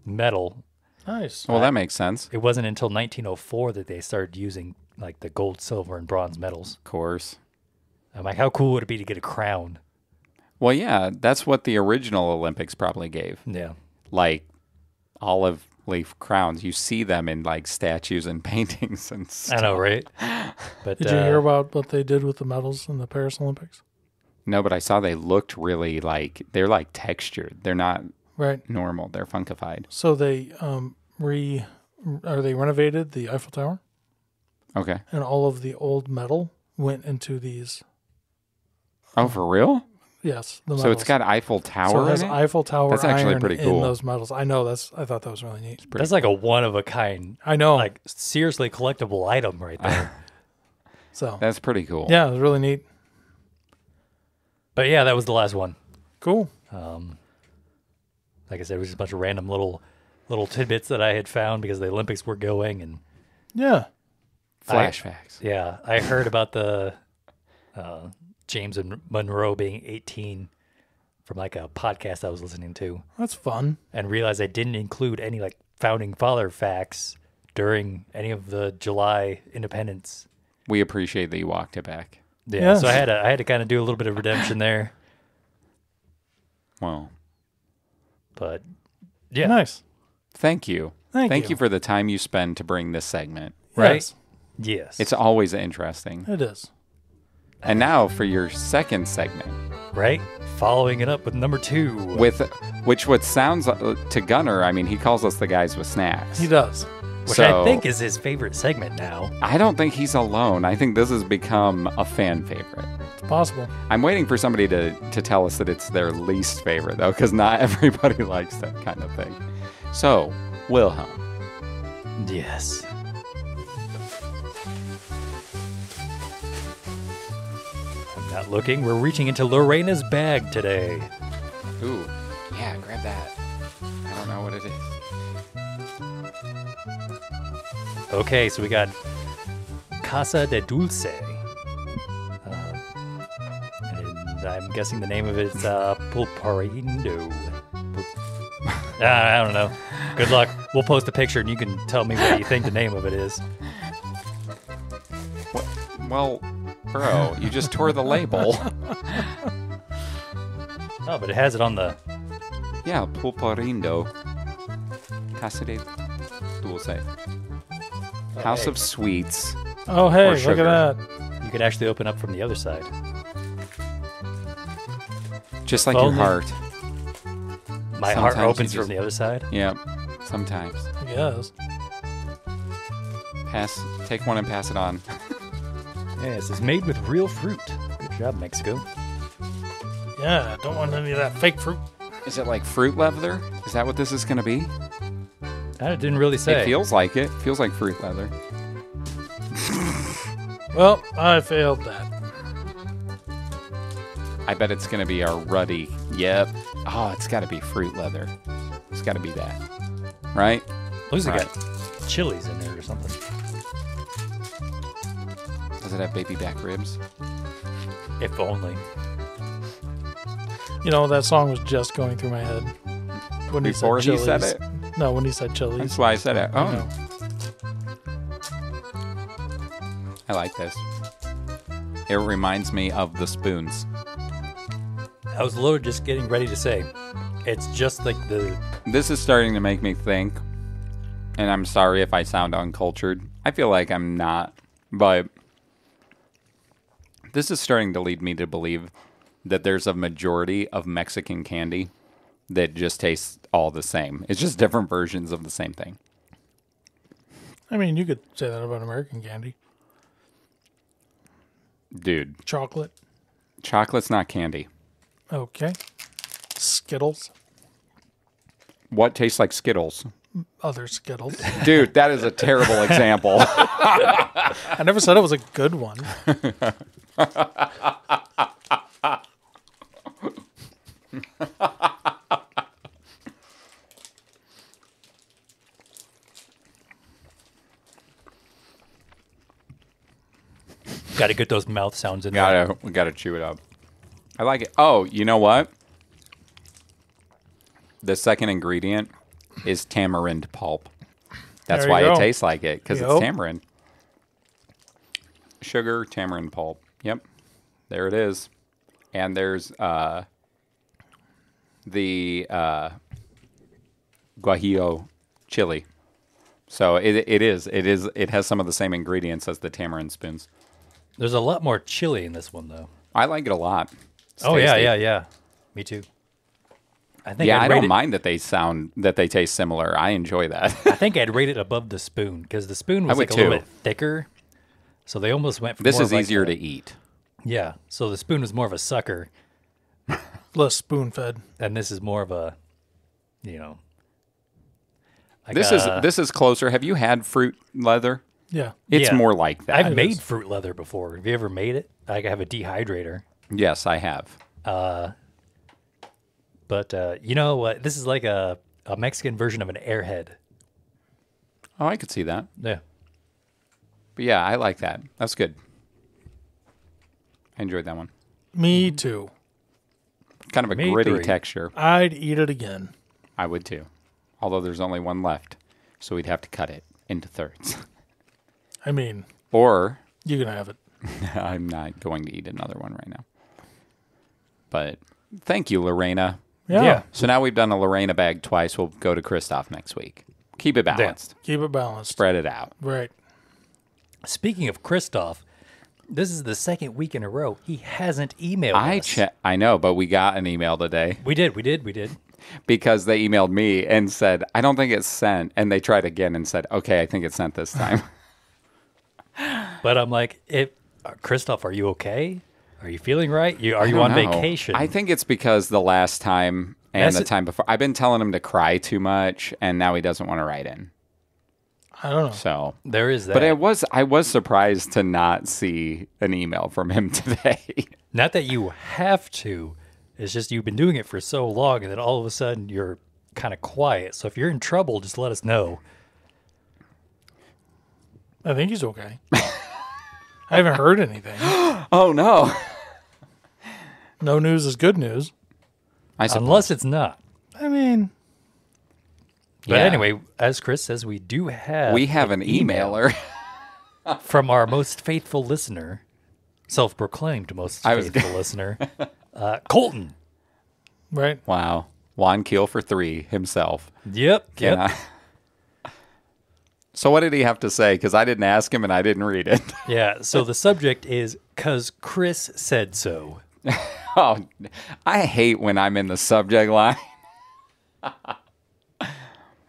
medal. Nice. Well, that makes sense. It wasn't until 1904 that they started using like the gold, silver, and bronze medals. Of course. I'm like, how cool would it be to get a crown? Well, yeah, that's what the original Olympics probably gave. Yeah. Like olive leaf crowns. You see them in like statues and paintings and stuff. I know, right? But Did you hear about what they did with the medals in the Paris Olympics? No, but I saw they looked really like they're like textured. They're not Right. normal. They're funkified. So they they renovated the Eiffel Tower, Okay. and all of the old metal went into these. Oh, for real? Yes, the So metals. it's got Eiffel Tower So it has in it? Eiffel Tower. That's actually iron pretty in cool. those metals. I know. I thought that was really neat. that's like a one of a kind, I know. like seriously collectible item right there. So That's pretty cool. yeah, it was really neat. But yeah, that was the last one. Cool. Like I said, it was just a bunch of random little tidbits that I had found because the Olympics were going, and Yeah. Flash facts. yeah, I heard about the James and Monroe being 18 from like a podcast I was listening to, That's fun. and realized I didn't include any like founding father facts during any of the July independence. We appreciate that you walked it back. Yeah, Yes. so I had to kind of do a little bit of redemption there, Well, but yeah, Nice. thank you. Thank you. For the time you spend to bring this segment. right? Yes, Yes, It's always interesting. it is. And now for your second segment, right. Following it up with number 2. with what sounds to Gunner, I mean, he calls us the guys with snacks. He does. Which So- I think is his favorite segment now. I don't think he's alone. I think this has become a fan favorite. It's possible. I'm waiting for somebody to tell us that it's their least favorite, though, because not everybody likes that kind of thing. So, Wilhelm, Yes. I'm not looking. We're reaching into Lorena's bag today. ooh, yeah, grab that. I don't know what it is. Okay, so we got Casa de Dulce. And I'm guessing the name of it is Pulparindo. I don't know. Good luck. We'll post a picture and you can tell me what you think the name of it is. What? Well, bro, you just tore the label. Oh, but it has it on the... Yeah, Pulparindo. Casa de Dulce. House Hey, of Sweets. Oh, hey, Or look sugar. at that. you could actually open up from the other side. Just like your Only- heart. My heart Sometimes opens you from just- the other side. Yep. Sometimes. I guess. Take one and pass it on. Yes, it's made with real fruit. Good job, Mexico. Yeah, don't want any of that fake fruit. Is it like fruit leather? Is that what this is going to be? I didn't really say. It feels like it. Feels like fruit leather. Well, I failed that. I bet it's going to be a ruddy. Yep. Oh, it's got to be fruit leather. It's got to be that. Right? Looks like Right. it got chilies in there or something. Does it have baby back ribs? If only. You know, that song was just going through my head. When Before he he said said chilies. it? No, when he said chilies. That's why I said it. I Oh, know. I like this. It reminds me of the spoons. I was literally just getting ready to say, it's just like the... This is starting to make me think, and I'm sorry if I sound uncultured. I feel like I'm not, but this is starting to lead me to believe that there's a majority of Mexican candy that just tastes all the same. It's just different versions of the same thing. I mean, you could say that about American candy. Dude, Chocolate. chocolate's not candy. Okay. Skittles. What tastes like Skittles? Other Skittles. Dude, that is a terrible example. I never said it was a good one. Got to get those mouth sounds in there. We gotta chew it up. I like it. Oh, you know what? The second ingredient is tamarind pulp. That's There you why go. it tastes like it, because it's Yep. tamarind. Sugar, tamarind pulp. Yep. There it is. And there's the guajillo chili. So it has some of the same ingredients as the tamarind spoons. There's a lot more chili in this one, though. I like it a lot. It's Oh, tasty. yeah. Me too. I think Yeah, I'd I rate don't it, mind that they taste similar. I enjoy that. I think I'd rate it above the spoon because the spoon was would like a little too. bit thicker. So they almost went for This more is of like easier the- to eat. Yeah. So the spoon was more of a sucker, Less spoon fed. and this is more of a, like This is closer. Have you had fruit leather? Yeah. It's Yeah. more like that. I've made fruit leather before. Have you ever made it? Like I have a dehydrator. Yes, I have. But you know what? This is like a Mexican version of an airhead. Oh, I could see that. Yeah. But yeah, I like that. That's good. I enjoyed that one. Me too. Kind of a Me gritty three. texture. I'd eat it again. I would too. Although there's only one left. So we'd have to cut it into thirds. I mean, Or you can have it. I'm not going to eat another one right now. But thank you, Lorena. Yeah. So now we've done a Lorena bag twice. We'll go to Christoph next week. Keep it balanced. Keep it balanced. Spread it out. Right. Speaking of Christoph, this is the second week in a row he hasn't emailed us. I know, but we got an email today We did. because they emailed me and said, I don't think it's sent. And they tried again and said, okay, I think it's sent this time. But I'm like, Christoph, are you okay? Are you feeling right? Are you don't on know. vacation? I think it's because the last time and That's the it. time before, I've been telling him to cry too much, and now he doesn't want to write in. I don't know. So, there is that. but I was surprised to not see an email from him today. Not that you have to. It's just you've been doing it for so long, and then all of a sudden you're kind of quiet. So if you're in trouble, just let us know. I think he's okay. I haven't heard anything. Oh no! No news is good news. I suppose. Unless it's not. I mean, But Yeah. anyway, as Chris says, we do have we have an emailer. from our most faithful listener, self-proclaimed most I was- faithful listener, Colton. right? Wow, Juan Keel for 3 himself. Yep. Can I- So what did he have to say? Because I didn't ask him and I didn't read it. Yeah. So the subject is "'Cause Chris said so." Oh, I hate when I'm in the subject line.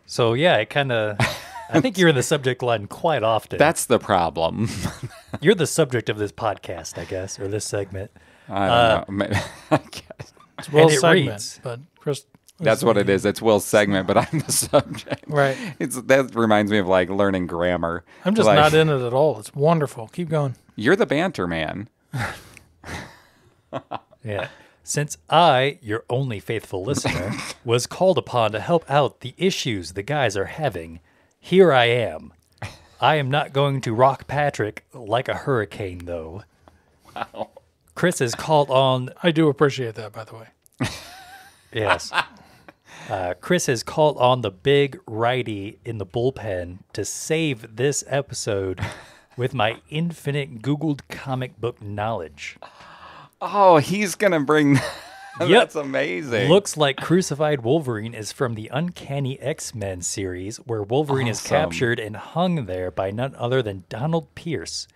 So yeah, it kind of. I think you're in the subject line quite often. That's the problem. You're the subject of this podcast, I guess, or this segment. I don't know. I guess. It's Will's it segment, reads. but Chris. That's what it is. It's Will's segment, but I'm the subject. Right. That reminds me of like learning grammar. I'm just Like, not in it at all. It's wonderful. Keep going. You're the banter man. Yeah. Since I, your only faithful listener, was called upon to help out the issues the guys are having, here I am. I am not going to rock Patrick like a hurricane, though. Wow. Chris has called on. I do appreciate that, by the way. Yes. Chris has called on the big righty in the bullpen to save this episode with my infinite Googled comic book knowledge. Oh, he's going to bring. That's amazing. Looks like Crucified Wolverine is from the Uncanny X-Men series, where Wolverine is Awesome. captured and hung there by none other than Donald Pierce.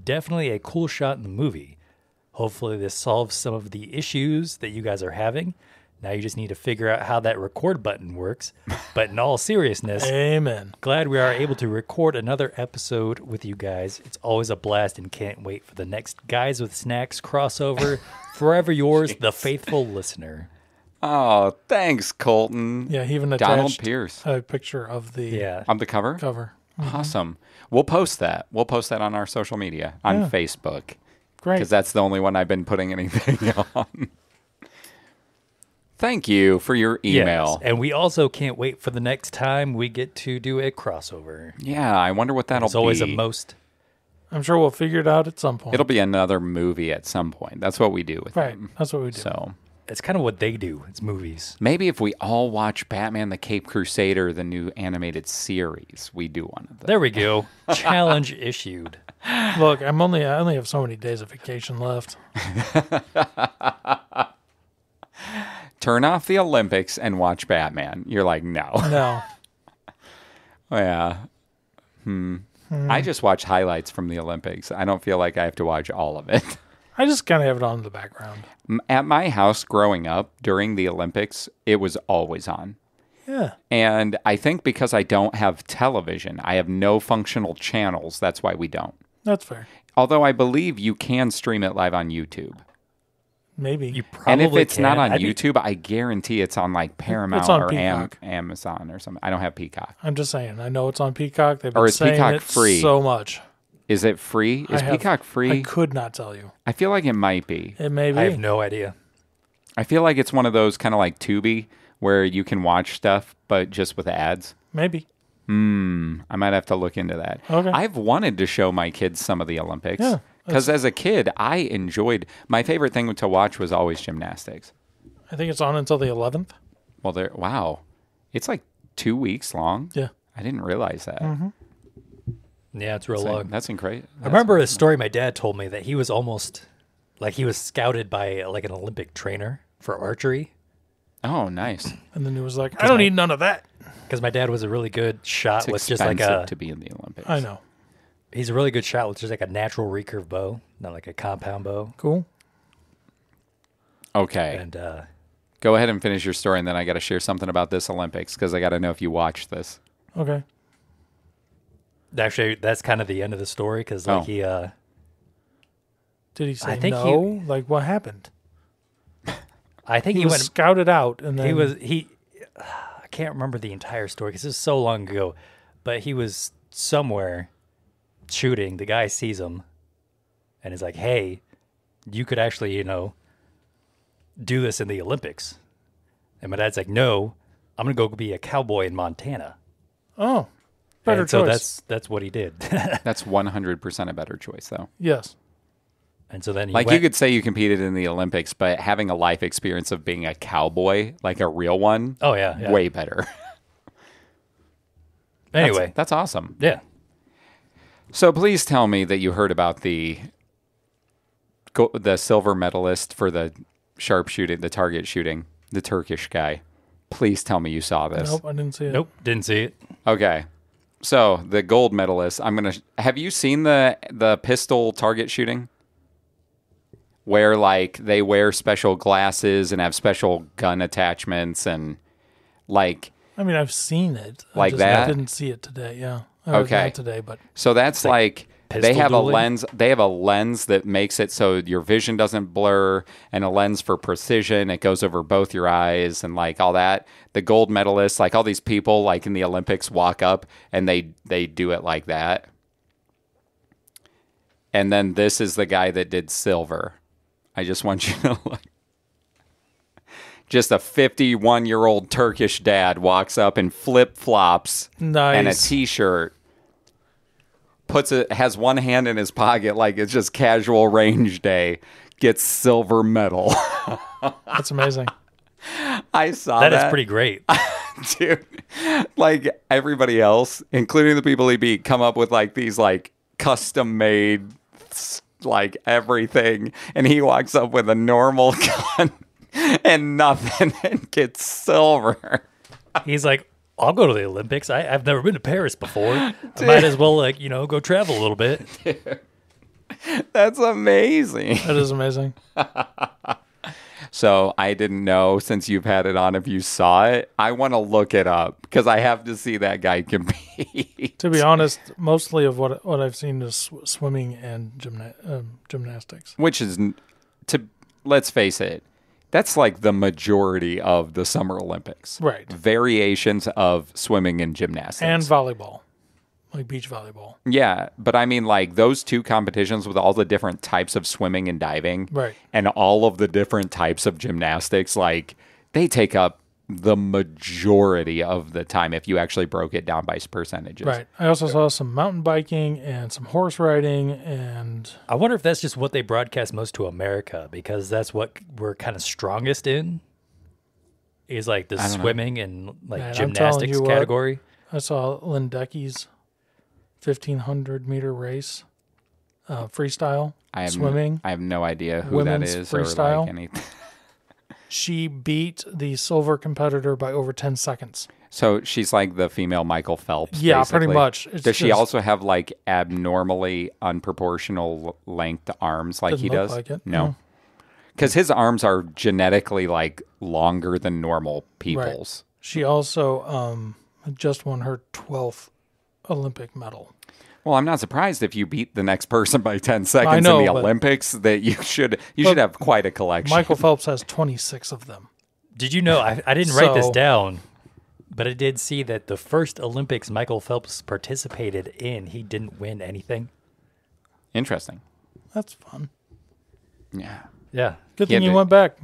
Definitely a cool shot in the movie. Hopefully this solves some of the issues that you guys are having. Now you just need to figure out how that record button works. But in all seriousness, Amen. glad we are able to record another episode with you guys. It's always a blast and can't wait for the next Guys with Snacks crossover. Forever yours, the faithful listener. Oh, thanks, Colton. Yeah, he even Donald attached Pierce. a picture of the Yeah. On the cover? cover. Awesome. We'll post that. We'll post that on our social media, on Yeah. Facebook. Great. Because that's the only one I've been putting anything on. Thank you for your email. Yes, and we also can't wait for the next time we get to do a crossover. Yeah, I wonder what that'll It's always be. a most. I'm sure we'll figure it out at some point. It'll be another movie at some point. That's what we do with right. them. That's what we do. So It's kind of what they do. It's movies. maybe if we all watch Batman the Cape Crusader, the new animated series, we do one of them. There we go. Challenge issued. Look, I only have so many days of vacation left. turn off the Olympics and watch Batman. You're like, no. No. Oh, yeah. I just watch highlights from the Olympics. I don't feel like I have to watch all of it. I just kind of have it on in the background. At my house growing up during the Olympics, it was always on. Yeah. And I think because I don't have television, I have no functional channels. That's why we don't. That's fair. Although I believe you can stream it live on YouTube. Maybe. You probably And if it's can. not on YouTube, I guarantee it's on like Paramount on or Peacock. Amazon or something. I don't have Peacock. I'm just saying. I know it's on Peacock. They've Or been is saying Peacock it free? so much. Is it free? Is Peacock free? I could not tell you. I feel like it might be. It may be. I have no idea. I feel like it's one of those kind of like Tubi where you can watch stuff, but just with ads. Maybe. I might have to look into that. Okay. I've wanted to show my kids some of the Olympics. Yeah, Because as a kid, I enjoyed, my favorite thing to watch was always gymnastics. I think it's on until the 11th. Well, wow. It's like 2 weeks long. Yeah. I didn't realize that. Yeah, it's real long. That's incredible. I remember a story my dad told me that he was almost like he was scouted by like an Olympic trainer for archery Oh, nice. And then he was like, I don't need none of that. because my dad was a really good shot It's with just like expensive a. to be in the Olympics. I know. He's a really good shot with just like a natural recurve bow, not like a compound bow. Cool. Okay. And Go ahead and finish your story, and then I got to share something about this Olympics because I got to know if you watched this. Okay. actually, that's kind of the end of the story because like Oh. he. Did he say I think no? Like, what happened? I think He he was went. scouted out, and then I can't remember the entire story because it's so long ago, but he was somewhere shooting. The guy sees him and is like, "Hey, you could actually, do this in the Olympics." And my dad's like, "No, I'm gonna go be a cowboy in Montana." Oh, better And so choice. that's what he did. That's 100% a better choice, though. Yes. And so then he Like went, you could say you competed in the Olympics, but having a life experience of being a cowboy, like a real one, oh yeah. way better. Anyway, That's awesome. yeah. So please tell me that you heard about the silver medalist for the sharpshooting, the target shooting, the Turkish guy. Please tell me you saw this. Nope, I didn't see it. Nope, didn't see it. Okay. So the gold medalist, have you seen the pistol target shooting? Where like they wear special glasses and have special gun attachments and like I mean, I've seen it. Like I that? didn't see it today. Yeah. I heard Okay. that today, but so that's like they pistol have dueling? a lens. They have a lens that makes it so your vision doesn't blur, and a lens for precision. It goes over both your eyes and like all that. The gold medalists, like all these people, like in the Olympics, walk up and they do it like that. And then this is the guy that did silver. I just want you to look. Just a 51-year-old Turkish dad walks up in flip-flops nice. and a t-shirt. Has one hand in his pocket like it's just casual range day. Gets silver medal. That's amazing. I saw That that. is pretty great. Dude. Like everybody else, including the people he beat, come up with like these like custom-made like everything, and he walks up with a normal gun and nothing and gets silver. He's like, I'll go to the Olympics. I've never been to Paris before. I might as well go travel a little bit. That's amazing. That is amazing. So I didn't know, since you've had it on, if you saw it. I want to look it up because I have to see that guy compete. To be honest, mostly of what I've seen is swimming and gymnastics. Which is, let's face it, that's like the majority of the Summer Olympics. Right. Variations of swimming and gymnastics. And volleyball, like beach volleyball. Yeah, but I mean like those two competitions with all the different types of swimming and diving. Right. And all of the different types of gymnastics, like they take up the majority of the time if you actually broke it down by percentages. Right. I also saw some mountain biking and some horse riding and I wonder if that's just what they broadcast most to America because that's what we're kind of strongest in. Is like the swimming and like Man, I'm telling gymnastics you what. category. I saw Lindecki's 1,500 meter race, freestyle, swimming. I have no idea who Women's that is or freestyle. like anything. she beat the silver competitor by over 10 seconds. So she's like the female Michael Phelps. Yeah, basically. pretty much. Does she also have like abnormally unproportional length arms like he Doesn't does? look like it. No. Because his arms are genetically like longer than normal people's. Right. She also just won her 12th Olympic medal. Well, I'm not surprised if you beat the next person by 10 seconds know, in the but- Olympics. That you should have quite a collection. Michael Phelps has 26 of them. Did you know, I didn't write this So- down, but I did see that the first Olympics Michael Phelps participated in, he didn't win anything. Interesting. That's fun. Yeah. Yeah. Good He had thing you to- went back.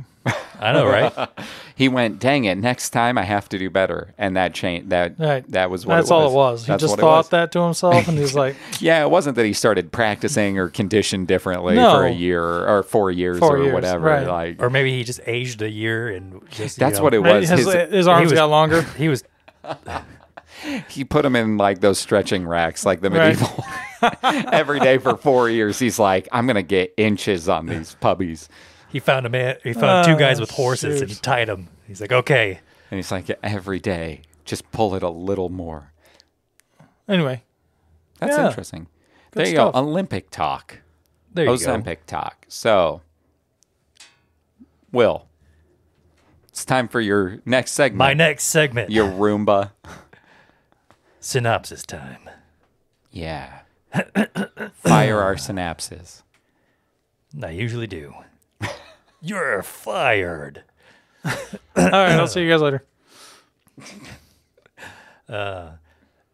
I know, right? He went, dang it, next time I have to do better. And that changed. That Right. was what That's it was. all it was. He That's just what it thought was. that to himself, and he's like, Yeah, it wasn't that he started practicing or conditioned differently No. for a year or 4 years 4 or years, whatever. right. Like Or maybe he just aged a year and just, that's what it was. his arms got longer. He was, He put him in like those stretching racks, like the Right. medieval. Every day for 4 years, he's like, I'm gonna get inches on these puppies. he found two guys with horses and he shoot. tied them. He's like, okay. And he's like, every day, just pull it a little more. Anyway, That's Yeah. interesting. Good There you stuff. go. Olympic talk. There you go. Ozempic talk. So, Will, it's time for your next segment. My next segment, Your Roomba. synopsis time. Yeah. Fire our synapses. I usually do. You're fired. all right, I'll see you guys later.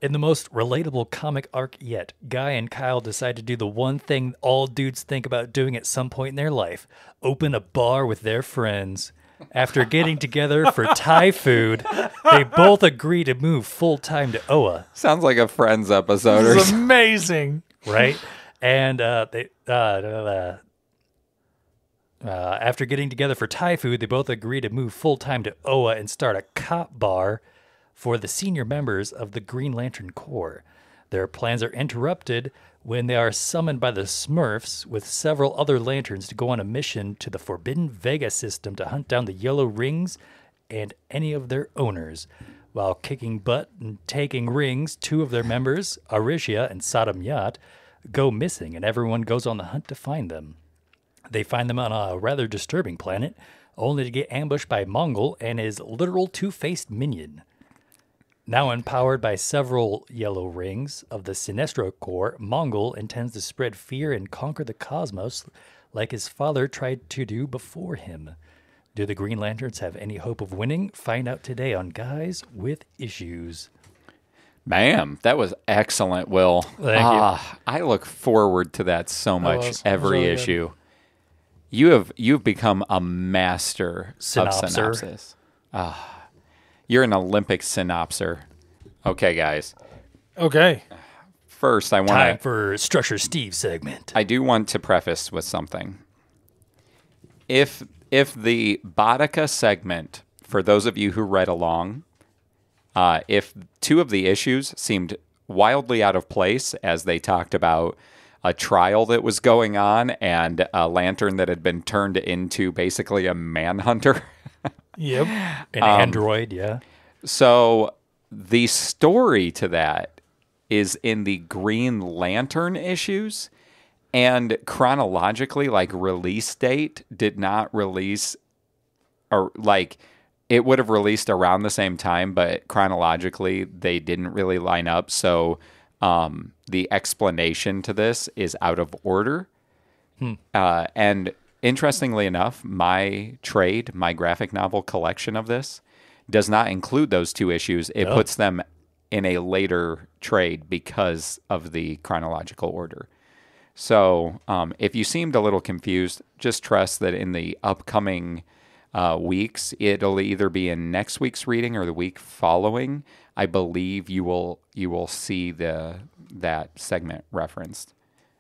In the most relatable comic arc yet, Guy and Kyle decide to do the one thing all dudes think about doing at some point in their life: open a bar with their friends. After getting together for Thai food, they both agree to move full-time to Oa, Sounds like a Friends episode. Or This is something. amazing. right? And after getting together for Thai food, they both agree to move full-time to Oa and start a cop bar for the senior members of the Green Lantern Corps. Their plans are interrupted when they are summoned by the Smurfs with several other lanterns to go on a mission to the Forbidden Vega system to hunt down the Yellow Rings and any of their owners. While kicking butt and taking rings, two of their members, Arisha and Sodom Yat, go missing, and everyone goes on the hunt to find them. They find them on a rather disturbing planet, only to get ambushed by Mongul and his literal two-faced minion. Now empowered by several yellow rings of the Sinestro Corps, Mongul intends to spread fear and conquer the cosmos like his father tried to do before him. Do the Green Lanterns have any hope of winning? Find out today on Guys with Issues. Bam. That was excellent, Will. Thank you. I look forward to that so much was every really good. issue. You've become a master of Synopser. synopsis. You're an Olympic synopser. Okay, guys. Okay. First, I Time want to. for Structure Steve segment. I do want to preface with something. If the Boudica segment, for those of you who read along, if two of the issues seemed wildly out of place as they talked about a trial that was going on and a lantern that had been turned into basically a manhunter. Yep. An android, yeah. So the story to that is in the Green Lantern issues, and chronologically, like release date did not release, or like it would have released around the same time, but chronologically they didn't really line up. So the explanation to this is out of order. And interestingly enough, my graphic novel collection of this, does not include those two issues. It puts them in a later trade because of the chronological order. So if you seemed a little confused, just trust that in the upcoming weeks, it'll either be in next week's reading or the week following. I believe you will see that segment referenced.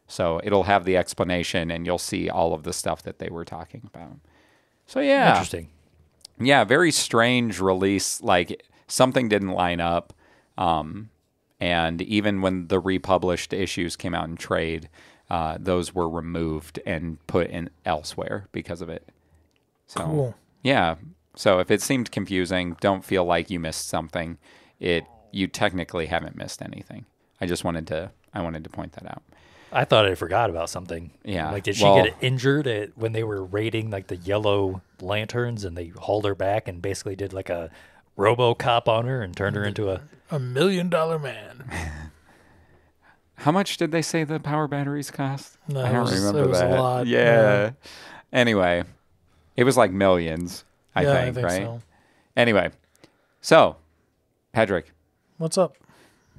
So it'll have the explanation, and you'll see all of the stuff that they were talking about. So yeah, Interesting. yeah, very strange release. Like something didn't line up, and even when the republished issues came out in trade, those were removed and put in elsewhere because of it. So Cool. Yeah. So if it seemed confusing, don't feel like you missed something. You technically haven't missed anything. I wanted to point that out. I thought I forgot about something. Yeah. Like, did she get injured when they were raiding like the yellow lanterns and they hauled her back and basically did like a RoboCop on her and turned her into a $1 million man. How much did they say the power batteries cost? No, I don't remember it was that. a lot. Yeah. Anyway, it was like millions, I think, right? So. Anyway, so, Patrick, What's up?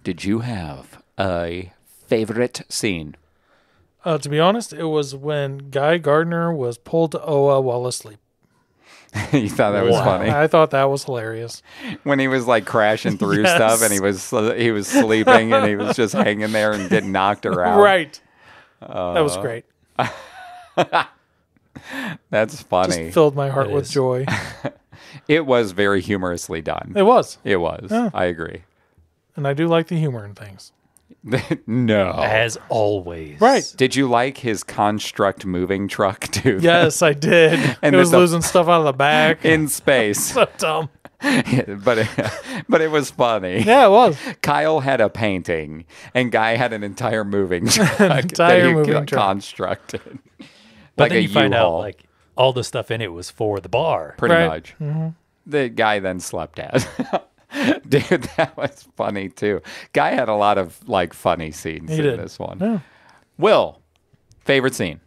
did you have a favorite scene? To be honest, it was when Guy Gardner was pulled to Oa while asleep. You thought that was funny? I thought that was hilarious. When he was like crashing through Yes. stuff and he was sleeping and he was just hanging there and getting knocked around. Right. That was great. That's funny. Just filled my heart It with is. joy. It was very humorously done. It was. It was. Yeah. I agree. And I do like the humor in things. No. as always. Right. Did you like his construct moving truck too? Yes, I did. And it was the- losing stuff out of the back. In space. So dumb. but it was funny. Yeah, it was. Kyle had a painting and Guy had an entire moving truck that Entire he moving truck. constructed. But Like then a you find out U-Haul. like all the stuff in it was for the bar. Pretty Right. much. The guy then slept at. Dude, that was funny too. Guy had a lot of like funny scenes He in did. this one. Yeah. Will, favorite scene?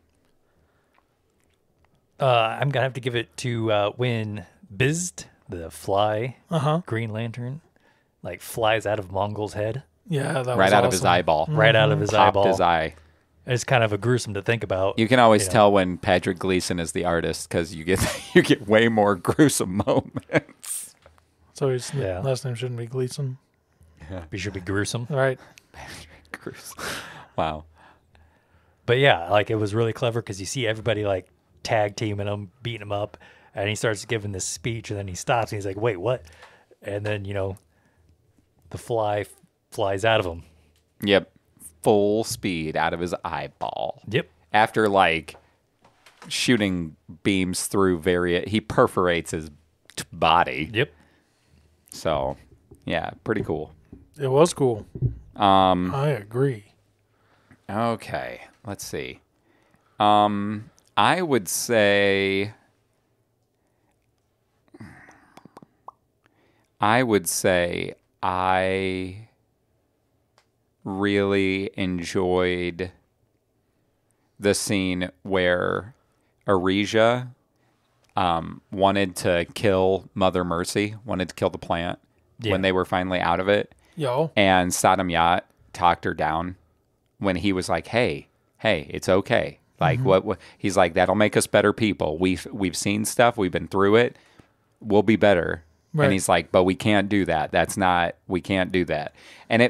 I'm gonna have to give it to when Bizd, the fly Green Lantern, like flies out of Mongul's head, Yeah, that was Right out of his awesome. eyeball. right out of his Popped eyeball. his eye. It's kind of a gruesome to think about. You can always know. tell when Patrick Gleason is the artist because you get way more gruesome moments. So his Yeah. last name shouldn't be Gleason. It should be gruesome. Right. Gruesome. Wow. But yeah, like it was really clever because you see everybody like tag teaming him, beating him up, and he starts giving this speech, and then he stops and he's like, "Wait, what?" And then the fly flies out of him. Yep. Full speed out of his eyeball. Yep. After like shooting beams through he perforates his body. Yep. So, yeah, pretty cool. It was cool. I agree. Okay, let's see. I would say I really enjoyed the scene where Arisia wanted to kill Mother Mercy, wanted to kill the plant Yeah. when they were finally out of it. Yo. And Saddam Yat talked her down when he was like, hey, it's okay. Like what he's like, that'll make us better people. We've seen stuff, we've been through it. We'll be better. Right. And he's like, but we can't do that. We can't do that. And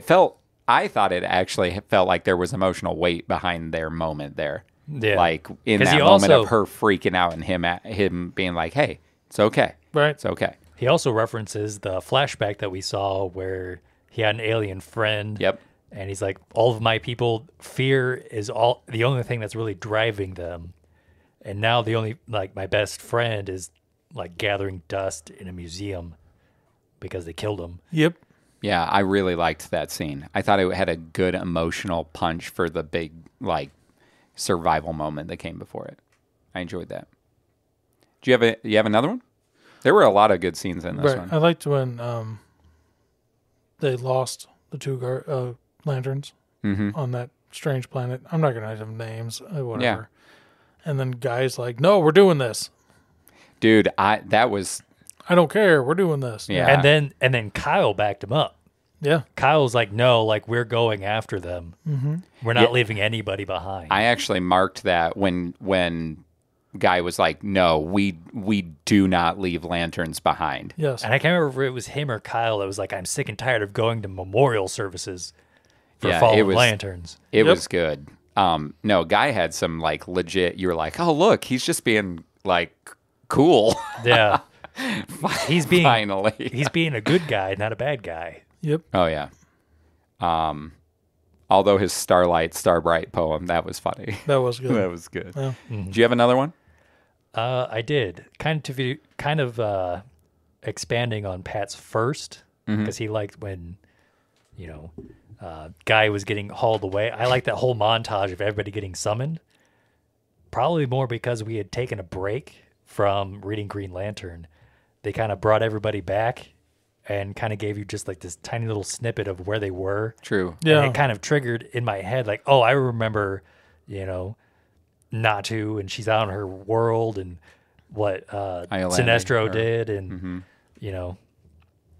I thought it actually felt like there was emotional weight behind their moment there. Yeah. Like in 'Cause that he moment also- of her freaking out and him being like, hey, it's okay. Right. It's okay. He also references the flashback that we saw where he had an alien friend. Yep. And he's like, all of my people, fear is the only thing that's really driving them. And now the only, like, my best friend is like gathering dust in a museum because they killed him. Yep. Yeah, I really liked that scene. I thought it had a good emotional punch for the big, like, survival moment that came before it. I enjoyed that. Do you have another one? There were a lot of good scenes in this Right. one. I liked when they lost the two lanterns on that strange planet. I'm not going to have names, whatever. Yeah. And then Guy's like, no, we're doing this. Dude, that was I don't care. We're doing this. Yeah. And then Kyle backed him up. Yeah. Kyle's like, no, like we're going after them. Mm-hmm. We're not leaving anybody behind. I actually marked that when Guy was like, "No, we do not leave lanterns behind." Yes. And I can't remember if it was him or Kyle that was like, I'm sick and tired of going to memorial services for Yeah, fallen it was- lanterns. It Yep. was good. No, Guy had some like legit. You were like, "Oh, look, he's just being like cool." Yeah. he's being Finally. he's being a good guy, not a bad guy. Yep. Oh yeah. Although his Starlight Starbright poem, that was funny. That was good. That was good. Yeah. Do you have another one? I did kind of expanding on Pat's first because he liked when Guy was getting hauled away. I like that whole montage of everybody getting summoned. Probably more because we had taken a break from reading Green Lantern. They kind of brought everybody back and kind of gave you just like this tiny little snippet of where they were. True. Yeah. And it kind of triggered in my head, like, oh, I remember, Natu, and she's out in her world, and what Sinestro did, and,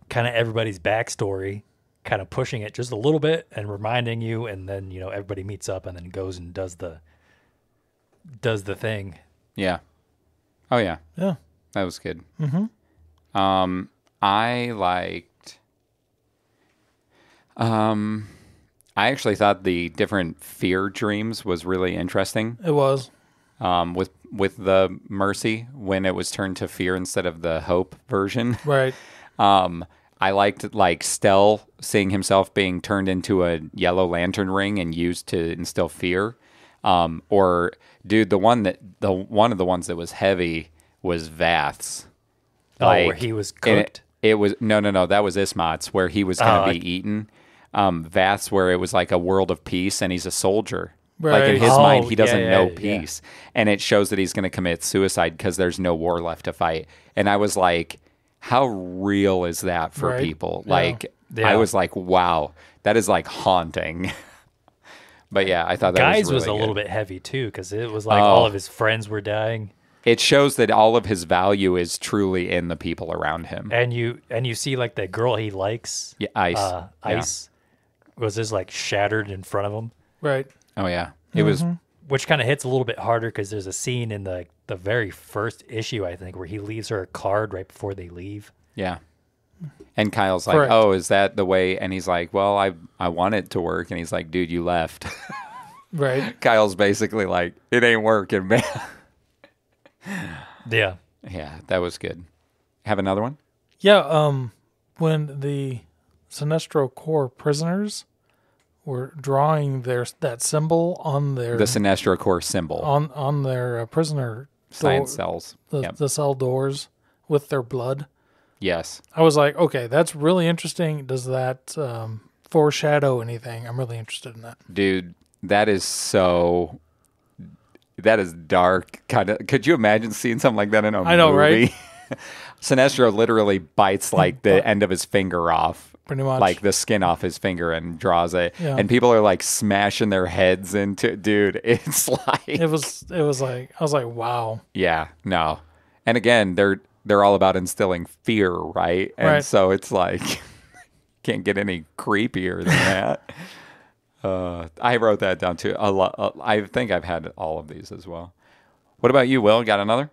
kind of everybody's backstory, kind of pushing it just a little bit and reminding you, and then, everybody meets up and then goes and does the thing. Yeah. Oh, yeah. Yeah. That was good. Mm-hmm. I liked... I actually thought the different fear dreams was really interesting. It was. With the Mercy, when it was turned to fear instead of the hope version. Right. I liked like Stell seeing himself being turned into a yellow lantern ring and used to instill fear. Or dude, one of the ones that was heavy was Vath's. Where he was cooked? It was no, that was Ismat's, where he was going to be eaten. Vath's, where it was like a world of peace and he's a soldier. Right. Like in his mind, he doesn't know yeah. peace. And it shows that he's going to commit suicide because there's no war left to fight. And I was like, how real is that for people? Yeah. Like, Yeah. I was like, wow, that is like haunting. But yeah, I thought that Guys was really a good. little bit heavy too, because it was like all of his friends were dying. It shows that all of his value is truly in the people around him. And you see like the girl he likes, Yeah, Ice. was just like shattered in front of him, Right. Oh yeah, it was. which kind of hits a little bit harder because there's a scene in the very first issue, I think, where he leaves her a card right before they leave. Yeah. And Kyle's like, Correct. "Oh, is that the way?" And he's like, "Well, I want it to work." And he's like, "Dude, you left." Right. Kyle's basically like, "It ain't working, man." Yeah. Yeah, that was good. Have another one? Yeah. When the Sinestro Corps prisoners were drawing that symbol on their The Sinestro Corps symbol. on their prisoner Science cells. the cell doors with their blood. Yes. I was like, okay, that's really interesting. Does that foreshadow anything? I'm really interested in that. Dude, that is dark. Kind of. Could you imagine seeing something like that in a movie? I know, right? Sinestro literally bites like the end of his finger off. Pretty much. Like the skin off his finger and draws it. Yeah. And people are like smashing their heads into dude, it's like It was like, I was like, wow. yeah, no. And again, they're all about instilling fear, right? And Right. so it's like can't get any creepier than that. I wrote that down too. A lot. I think I've had all of these as well. What about you, Will? Got another?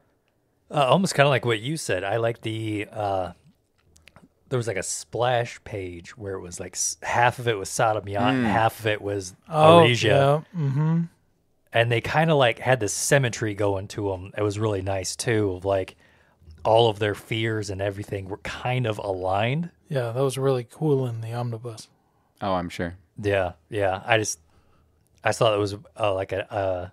Almost kind of like what you said. I like the there was like a splash page where it was like half of it was Sodom Yacht, and half of it was Arisia. Yeah. Mm-hmm. And they kind of like had this symmetry going to them. It was really nice too, of like all of their fears and everything were kind of aligned. Yeah, that was really cool in the omnibus. Oh, I'm sure. Yeah, yeah. I thought it was like a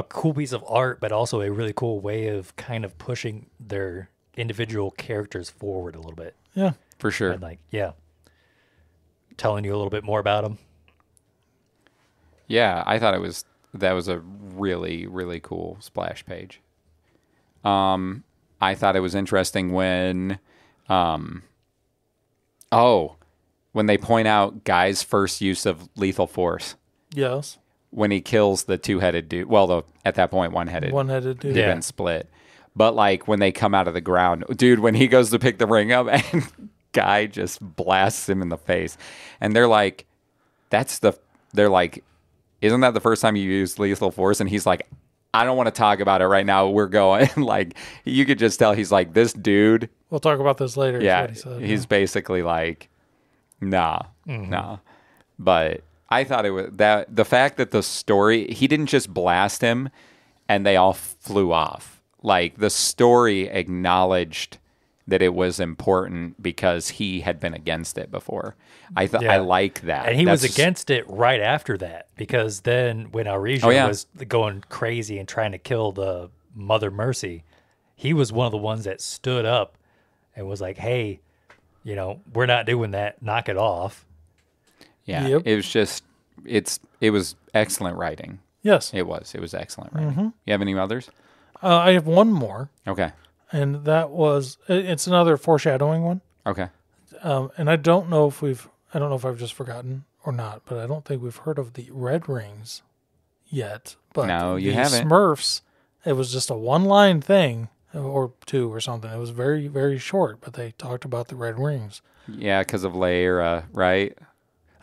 cool piece of art, but also a really cool way of kind of pushing their individual characters forward a little bit. Yeah. For sure. And like, yeah, telling you a little bit more about them. Yeah, I thought that was a really, really cool splash page. I thought it was interesting when when they point out Guy's first use of lethal force. Yes. When he kills the two-headed dude. Well, at that point, one-headed. One-headed dude. They've been split. But like when they come out of the ground, dude, when he goes to pick the ring up and Guy just blasts him in the face. And they're like, isn't that the first time you used lethal force? And he's like, I don't want to talk about it right now. We're going. Like, you could just tell he's like, this dude. We'll talk about this later. Is Yeah. what he said. He's basically like, nah. But I thought it was that the fact that the story, he didn't just blast him and they all flew off. Like, the story acknowledged that it was important because he had been against it before. I like that. And he was against it right after that, because then when Arisia was going crazy and trying to kill the Mother Mercy, he was one of the ones that stood up and was like, hey, we're not doing that. Knock it off. Yeah. Yep. It was just, it was excellent writing. Yes. It was excellent writing. You have any others? I have one more, Okay. and it's another foreshadowing one. Okay. And I don't know if I've just forgotten or not, but I don't think we've heard of the Red Rings yet. But No, you the haven't. Smurfs, it was just a one-line thing or two or something. It was very, very short, but they talked about the Red Rings. Yeah, because of Lyra, right?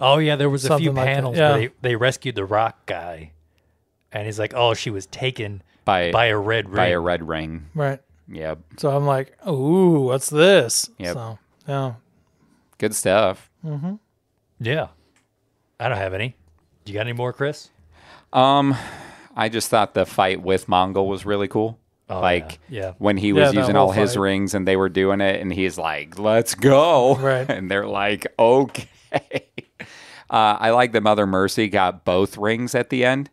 Oh, yeah, there was a few Something like that, panels yeah. where they rescued the rock guy. And he's like, oh, she was taken By a red ring. By a red ring. Right. Yep. So I'm like, ooh, what's this? Yep. So, yeah. Good stuff. Yeah. I don't have any. You got any more, Chris? I just thought the fight with Mongul was really cool. Oh, yeah. When he was Yeah, that using whole all his fight. rings and they were doing it, and he's like, let's go. Right. And they're like, okay. I like that Mother Mercy got both rings at the end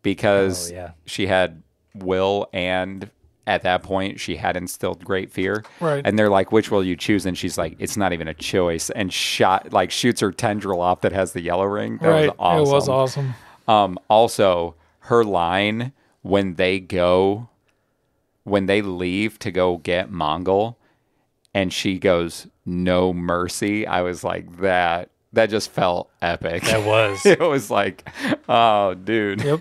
because she had will, and at that point she had instilled great fear. Right. And they're like, which will you choose? And she's like, it's not even a choice. And shoots her tendril off that has the yellow ring. That Right. was awesome. It was awesome. Also, her line when they leave to go get Mongul, and she goes, "No mercy." I was like, that just felt epic. That was. It was like, oh, dude. Yep.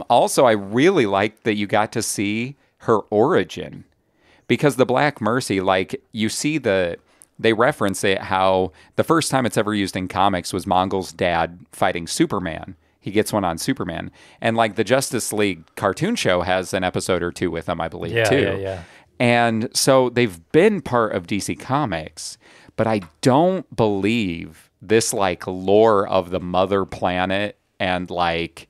Also, I really liked that you got to see her origin, because the Black Mercy, like, you see they reference it, how the first time it's ever used in comics was Mongul's dad fighting Superman. He gets one on Superman. And like the Justice League cartoon show has an episode or two with them, I believe, too. Yeah. And so they've been part of DC Comics, but I don't believe this like lore of the mother planet and like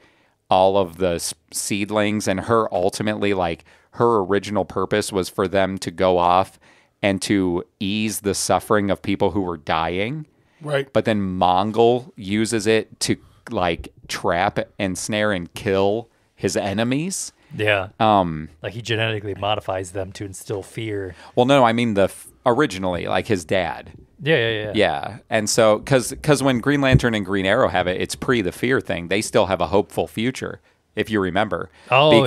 all of the seedlings, and her ultimately, like, her original purpose was for them to go off and to ease the suffering of people who were dying. Right. But then Mongul uses it to like trap and snare and kill his enemies. Yeah. Like he genetically modifies them to instill fear. Well, no, I mean originally, like his dad. Yeah. Yeah. And so, because when Green Lantern and Green Arrow have it, it's pre the fear thing. They still have a hopeful future, if you remember. Oh,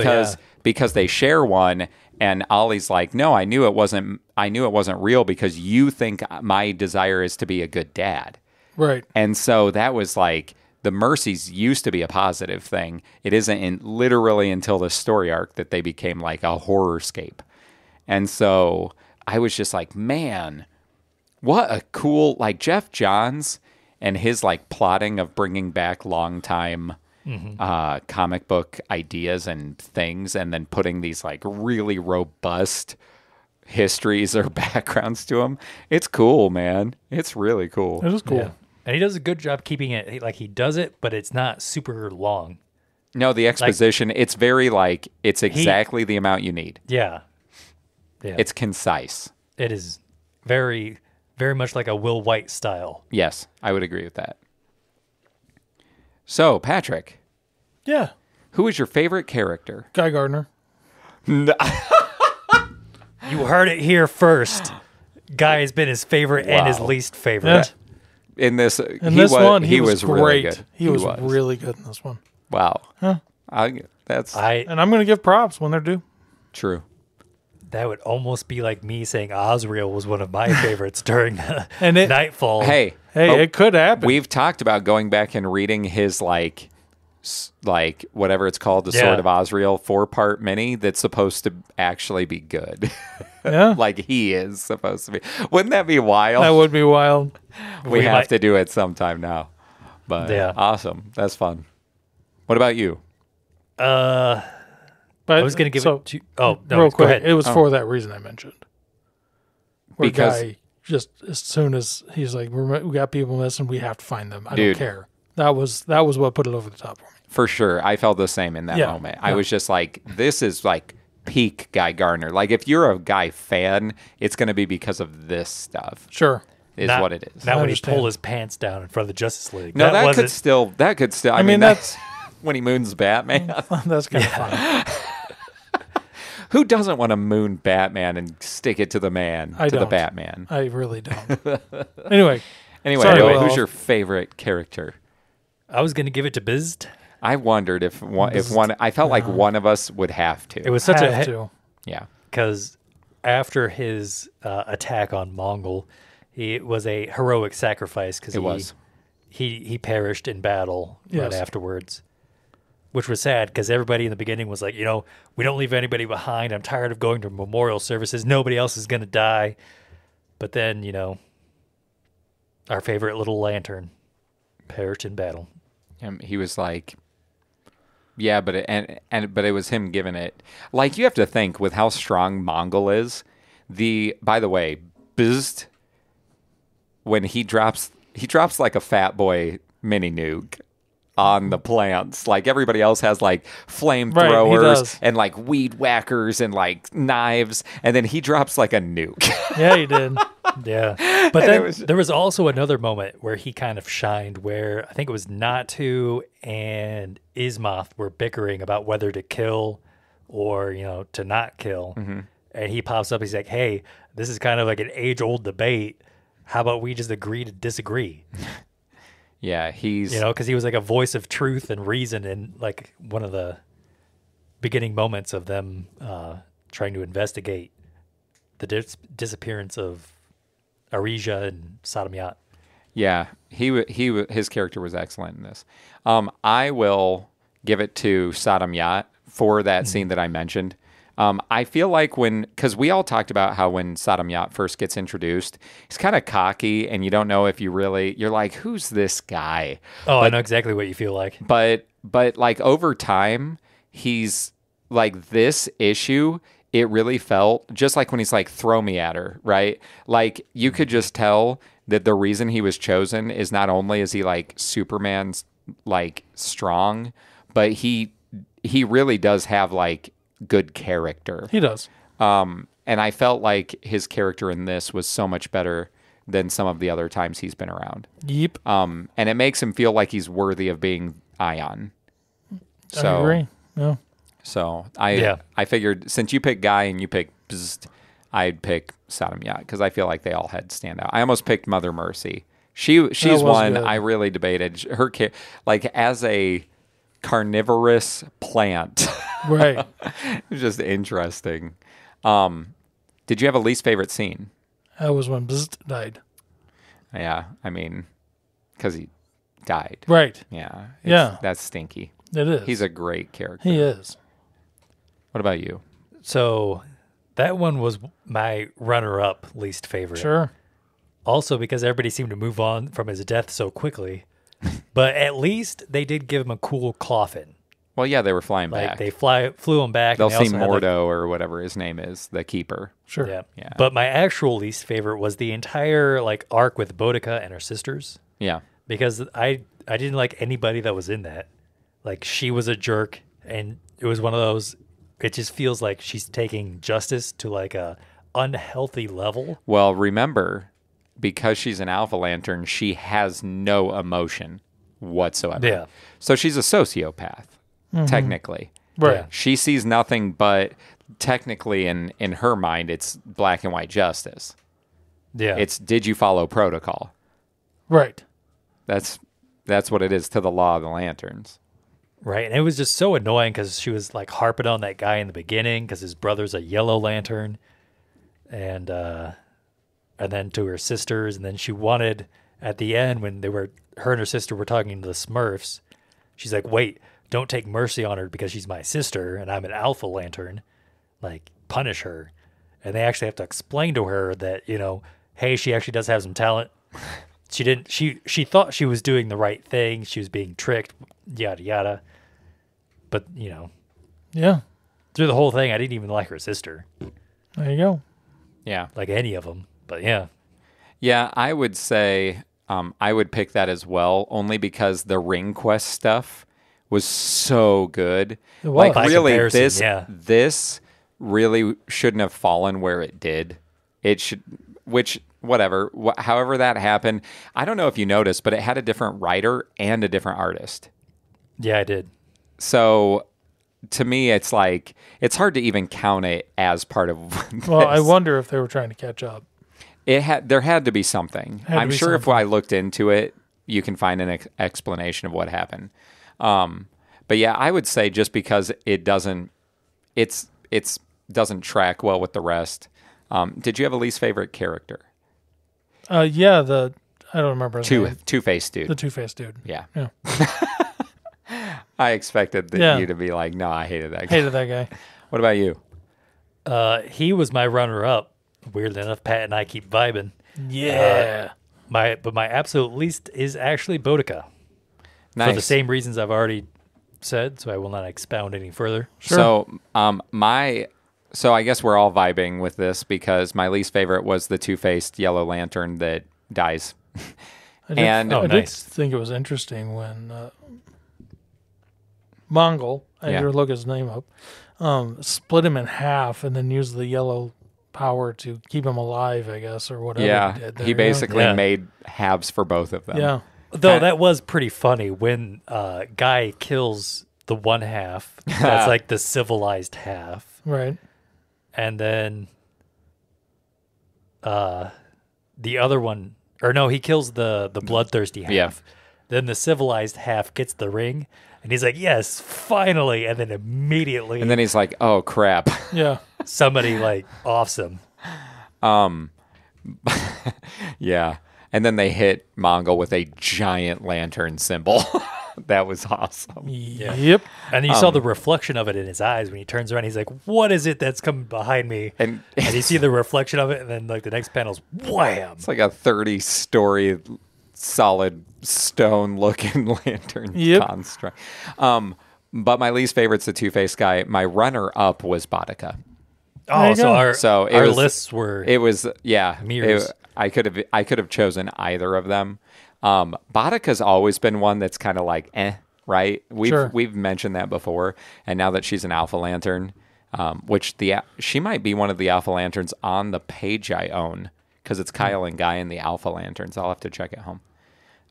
because they share one, and Ollie's like, no, I knew it wasn't real because you think my desire is to be a good dad. Right. And so that was like, the Mercies used to be a positive thing. It isn't literally until the story arc that they became like a horrorscape. And so I was just like, man, what a cool, like, Jeff Johns and his like plotting of bringing back longtime comic book ideas and things, and then putting these like really robust histories or backgrounds to them. It's cool, man. It's really cool. It is cool. Yeah. And he does a good job keeping it, like, he does it, but it's not super long. No, the exposition, it's very like, it's exactly the amount you need. Yeah. It's concise. It is very, very much like a Will White style. Yes, I would agree with that. So, Patrick, Yeah. who is your favorite character? Guy Gardner. You heard it here first. Guy has been his favorite and his least favorite. Yeah. In this, He was really great. good. He was really good in this one. Wow. Huh. That's And I'm going to give props when they're due. true. That would almost be like me saying Osriel was one of my favorites during the And Nightfall. Hey, it could happen. we've talked about going back and reading his like whatever it's called, the Sword of Osriel 4-part mini that's supposed to actually be good. Yeah. Like he is supposed to be. Wouldn't that be wild? That would be wild. we have might- to do it sometime now. But awesome. That's fun. What about you? But I was going to give it to... Oh, no, real go quick, ahead. it was for that reason I mentioned. Where Because- Guy, just as soon as he's like, we got people missing, we have to find them. I Dude. don't care. That was what put it over the top for me. For sure. I felt the same in that Yeah. moment. I was just like, this is like peak Guy Gardner. Like if you're a Guy fan, it's going to be because of this stuff. Sure. Is what it is. Not when he understand. pulled his pants down in front of the Justice League. No, that wasn't- could still. I mean, mean, that's when he moons Batman. That's kind of fun. Who doesn't want to moon Batman and stick it to the man, I to the don't. Batman? I really don't. Anyway, Anyway, sorry, Will, Will. who's your favorite character? I was going to give it to Bizd. I wondered if one, I felt like one of us would have to. It was such have a to. yeah. because after his attack on Mongul, it was a heroic sacrifice because he perished in battle right Yes. afterwards, which was sad because everybody in the beginning was like, we don't leave anybody behind. I'm tired of going to memorial services. Nobody else is going to die. But then, our favorite little lantern perished in battle. He was like, yeah, but it was him giving it. Like, you have to think with how strong Mongol is. By the way, Bizd, when he drops like a fat boy mini nuke on the plants. Like, everybody else has like flamethrowers and like weed whackers and like knives, and then he drops like a nuke. Yeah, he did. Yeah. But then there was also another moment where he kind of shined where I think it was Natu and Ismoth were bickering about whether to kill or, to not kill. Mm-hmm. And he pops up. He's like, hey, this is kind of like an age-old debate. How about we just agree to disagree? Yeah, he's... because he was like a voice of truth and reason in like one of the beginning moments of them trying to investigate the disappearance of Arisia and Sodomyat. Yeah, his character was excellent in this. I will give it to Sodomyat for that scene that I mentioned. I feel like because we all talked about how when Sodomyat first gets introduced, he's kind of cocky and you don't know if you're like, who's this guy? Oh, I know exactly what you feel like. But like over time, he's like this issue, it really felt just like when he's like, throw me at her, right? Like you could just tell that the reason he was chosen is not only is he like Superman's like strong, but he really does have like good character. He does. And I felt like his character in this was so much better than some of the other times he's been around. Yep. And it makes him feel like he's worthy of being Ion. So, I agree. Yeah. So I figured since you picked Guy and you picked Bzzzt, I'd pick Sodomyat because I feel like they all had stand out. I almost picked Mother Mercy. She's one good. I really debated her like as a carnivorous plant. Right. It was just interesting. Did you have a least favorite scene? That was when Bzzzt died. Yeah, I mean, because he died. Right. Yeah. That's stinky. It is. He's a great character. He is. What about you? So that one was my runner-up least favorite. Sure. Also because everybody seemed to move on from his death so quickly. But at least they did give him a cool coffin. Well, yeah, they were flying Like back. they flew him back. They'll and they see also had, Mordo or whatever his name is, the keeper. Sure. Yeah. But my actual least favorite was the entire like arc with Boudica and her sisters. Yeah. Because I didn't like anybody that was in that. Like she was a jerk, and it was one of those. It just feels like she's taking justice to like a unhealthy level. Well, remember, because she's an Alpha Lantern, she has no emotion whatsoever. Yeah. So she's a sociopath, technically. Right. Yeah. She sees nothing but technically in her mind, it's black and white justice. Yeah. It's did you follow protocol? Right. That's what it is to the law of the lanterns. Right. And it was just so annoying because she was like harping on that guy in the beginning because his brother's a yellow lantern. And then to her sisters. And then she wanted at the end when her and her sister were talking to the Smurfs, she's like, wait, don't take mercy on her because she's my sister and I'm an Alpha Lantern. Like, punish her. And they actually have to explain to her that, hey, she actually does have some talent. She thought she was doing the right thing. She was being tricked, yada, yada. But, Yeah. through the whole thing, I didn't even like her sister. There you go. Yeah. Like any of them. But yeah. Yeah, I would say I would pick that as well, only because the Ring Quest stuff was so good. It was. Like By really, comparison, this really shouldn't have fallen where it did. It should, however that happened. I don't know if you noticed, but it had a different writer and a different artist. Yeah, I did. So to me, it's like it's hard to even count it as part of. Well, I this. wonder if they were trying to catch up. There had to be something. Had to I'm be sure if something. I looked into it, you can find an explanation of what happened. But yeah, I would say just because it doesn't track well with the rest. Did you have a least favorite character? Yeah, I don't remember his name. Two-Faced dude. The Two-Faced dude. Yeah. Yeah. I expected you to be like, no, I hated that guy. Hated that guy. What about you? He was my runner-up. Weirdly enough, Pat and I keep vibing. Yeah. My absolute least is actually Boudica. Nice. For the same reasons I've already said, so I will not expound any further. Sure. So I guess we're all vibing with this because my least favorite was the Two-Faced Yellow Lantern that dies. I did, And- I did nice. think it was interesting when Mongul, I had to look his name up, split him in half and then used the yellow power to keep him alive, I guess, or whatever Yeah, he did there, he basically Yeah. made halves for both of them. Yeah. Though that was pretty funny when Guy kills the one half. That's like the civilized half. Right. And then the other one, or no, he kills the bloodthirsty half. Yeah. Then the civilized half gets the ring, and he's like, "Yes, finally!" And then immediately, And then he's like, oh, crap. Yeah. somebody like offs him. Yeah. And then they hit Mongol with a giant lantern symbol. That was awesome. Yep. And you saw the reflection of it in his eyes when he turns around. He's like, "What is it that's coming behind me?" And And you see the reflection of it, and then like the next panel's wham. it's like a 30-story solid stone-looking lantern Yep. construct. But my least favorite's the Two-Faced guy. My runner-up was Boudica. There Oh, you so go. our was, lists were It was Mirrors. I could have chosen either of them. Boudica's always been one that's kind of like right. We've mentioned that before, and now that she's an Alpha Lantern, which she might be one of the Alpha Lanterns on the page I own because it's Kyle and Guy and the Alpha Lanterns. I'll have to check it home.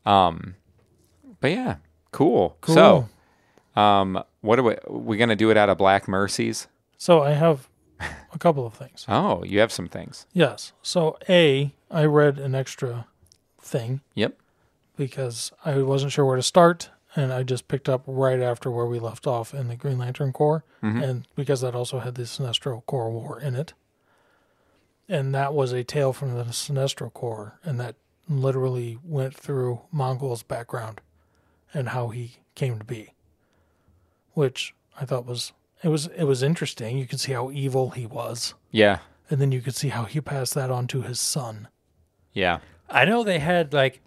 But yeah, cool. So, what are we gonna do it out of Black Mercies? So I have a couple of things. Oh, you have some things. Yes. So I read an extra thing Yep. because I wasn't sure where to start, and I just picked up right after where we left off in the Green Lantern Corps, and because that also had the Sinestro Corps War in it. And that was a tale from the Sinestro Corps, and that literally went through Mongol's background and how he came to be, which I thought was interesting. You could see how evil he was, Yeah. and then you could see how he passed that on to his son. Yeah. I know they had like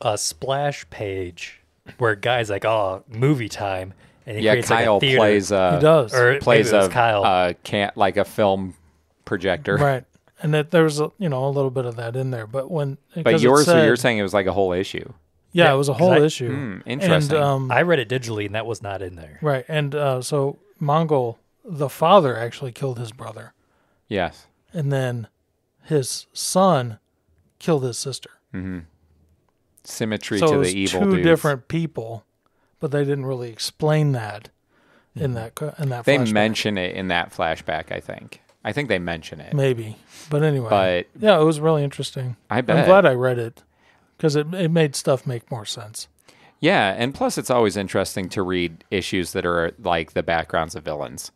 a splash page where guys like, "Oh, movie time," and he Yeah. creates like Kyle a theater. plays He does. or plays maybe it was Kyle. like a film projector. Right. And that there was a little bit of that in there, but But yours, so you're saying it was like a whole issue. yeah, it was a 'cause whole I- issue. Interesting. And I read it digitally, and that was not in there. right, and so Mongol, the father, actually killed his brother, Yes. and then his son killed his sister. Symmetry So to it the was evil two dudes. different people, but they didn't really explain that in that They flashback. mention it in that flashback, I think. I think they mention it. Maybe, but anyway, But yeah, it was really interesting. I bet. I'm glad I read it because it made stuff make more sense. Yeah, and plus it's always interesting to read issues that are like the backgrounds of villains.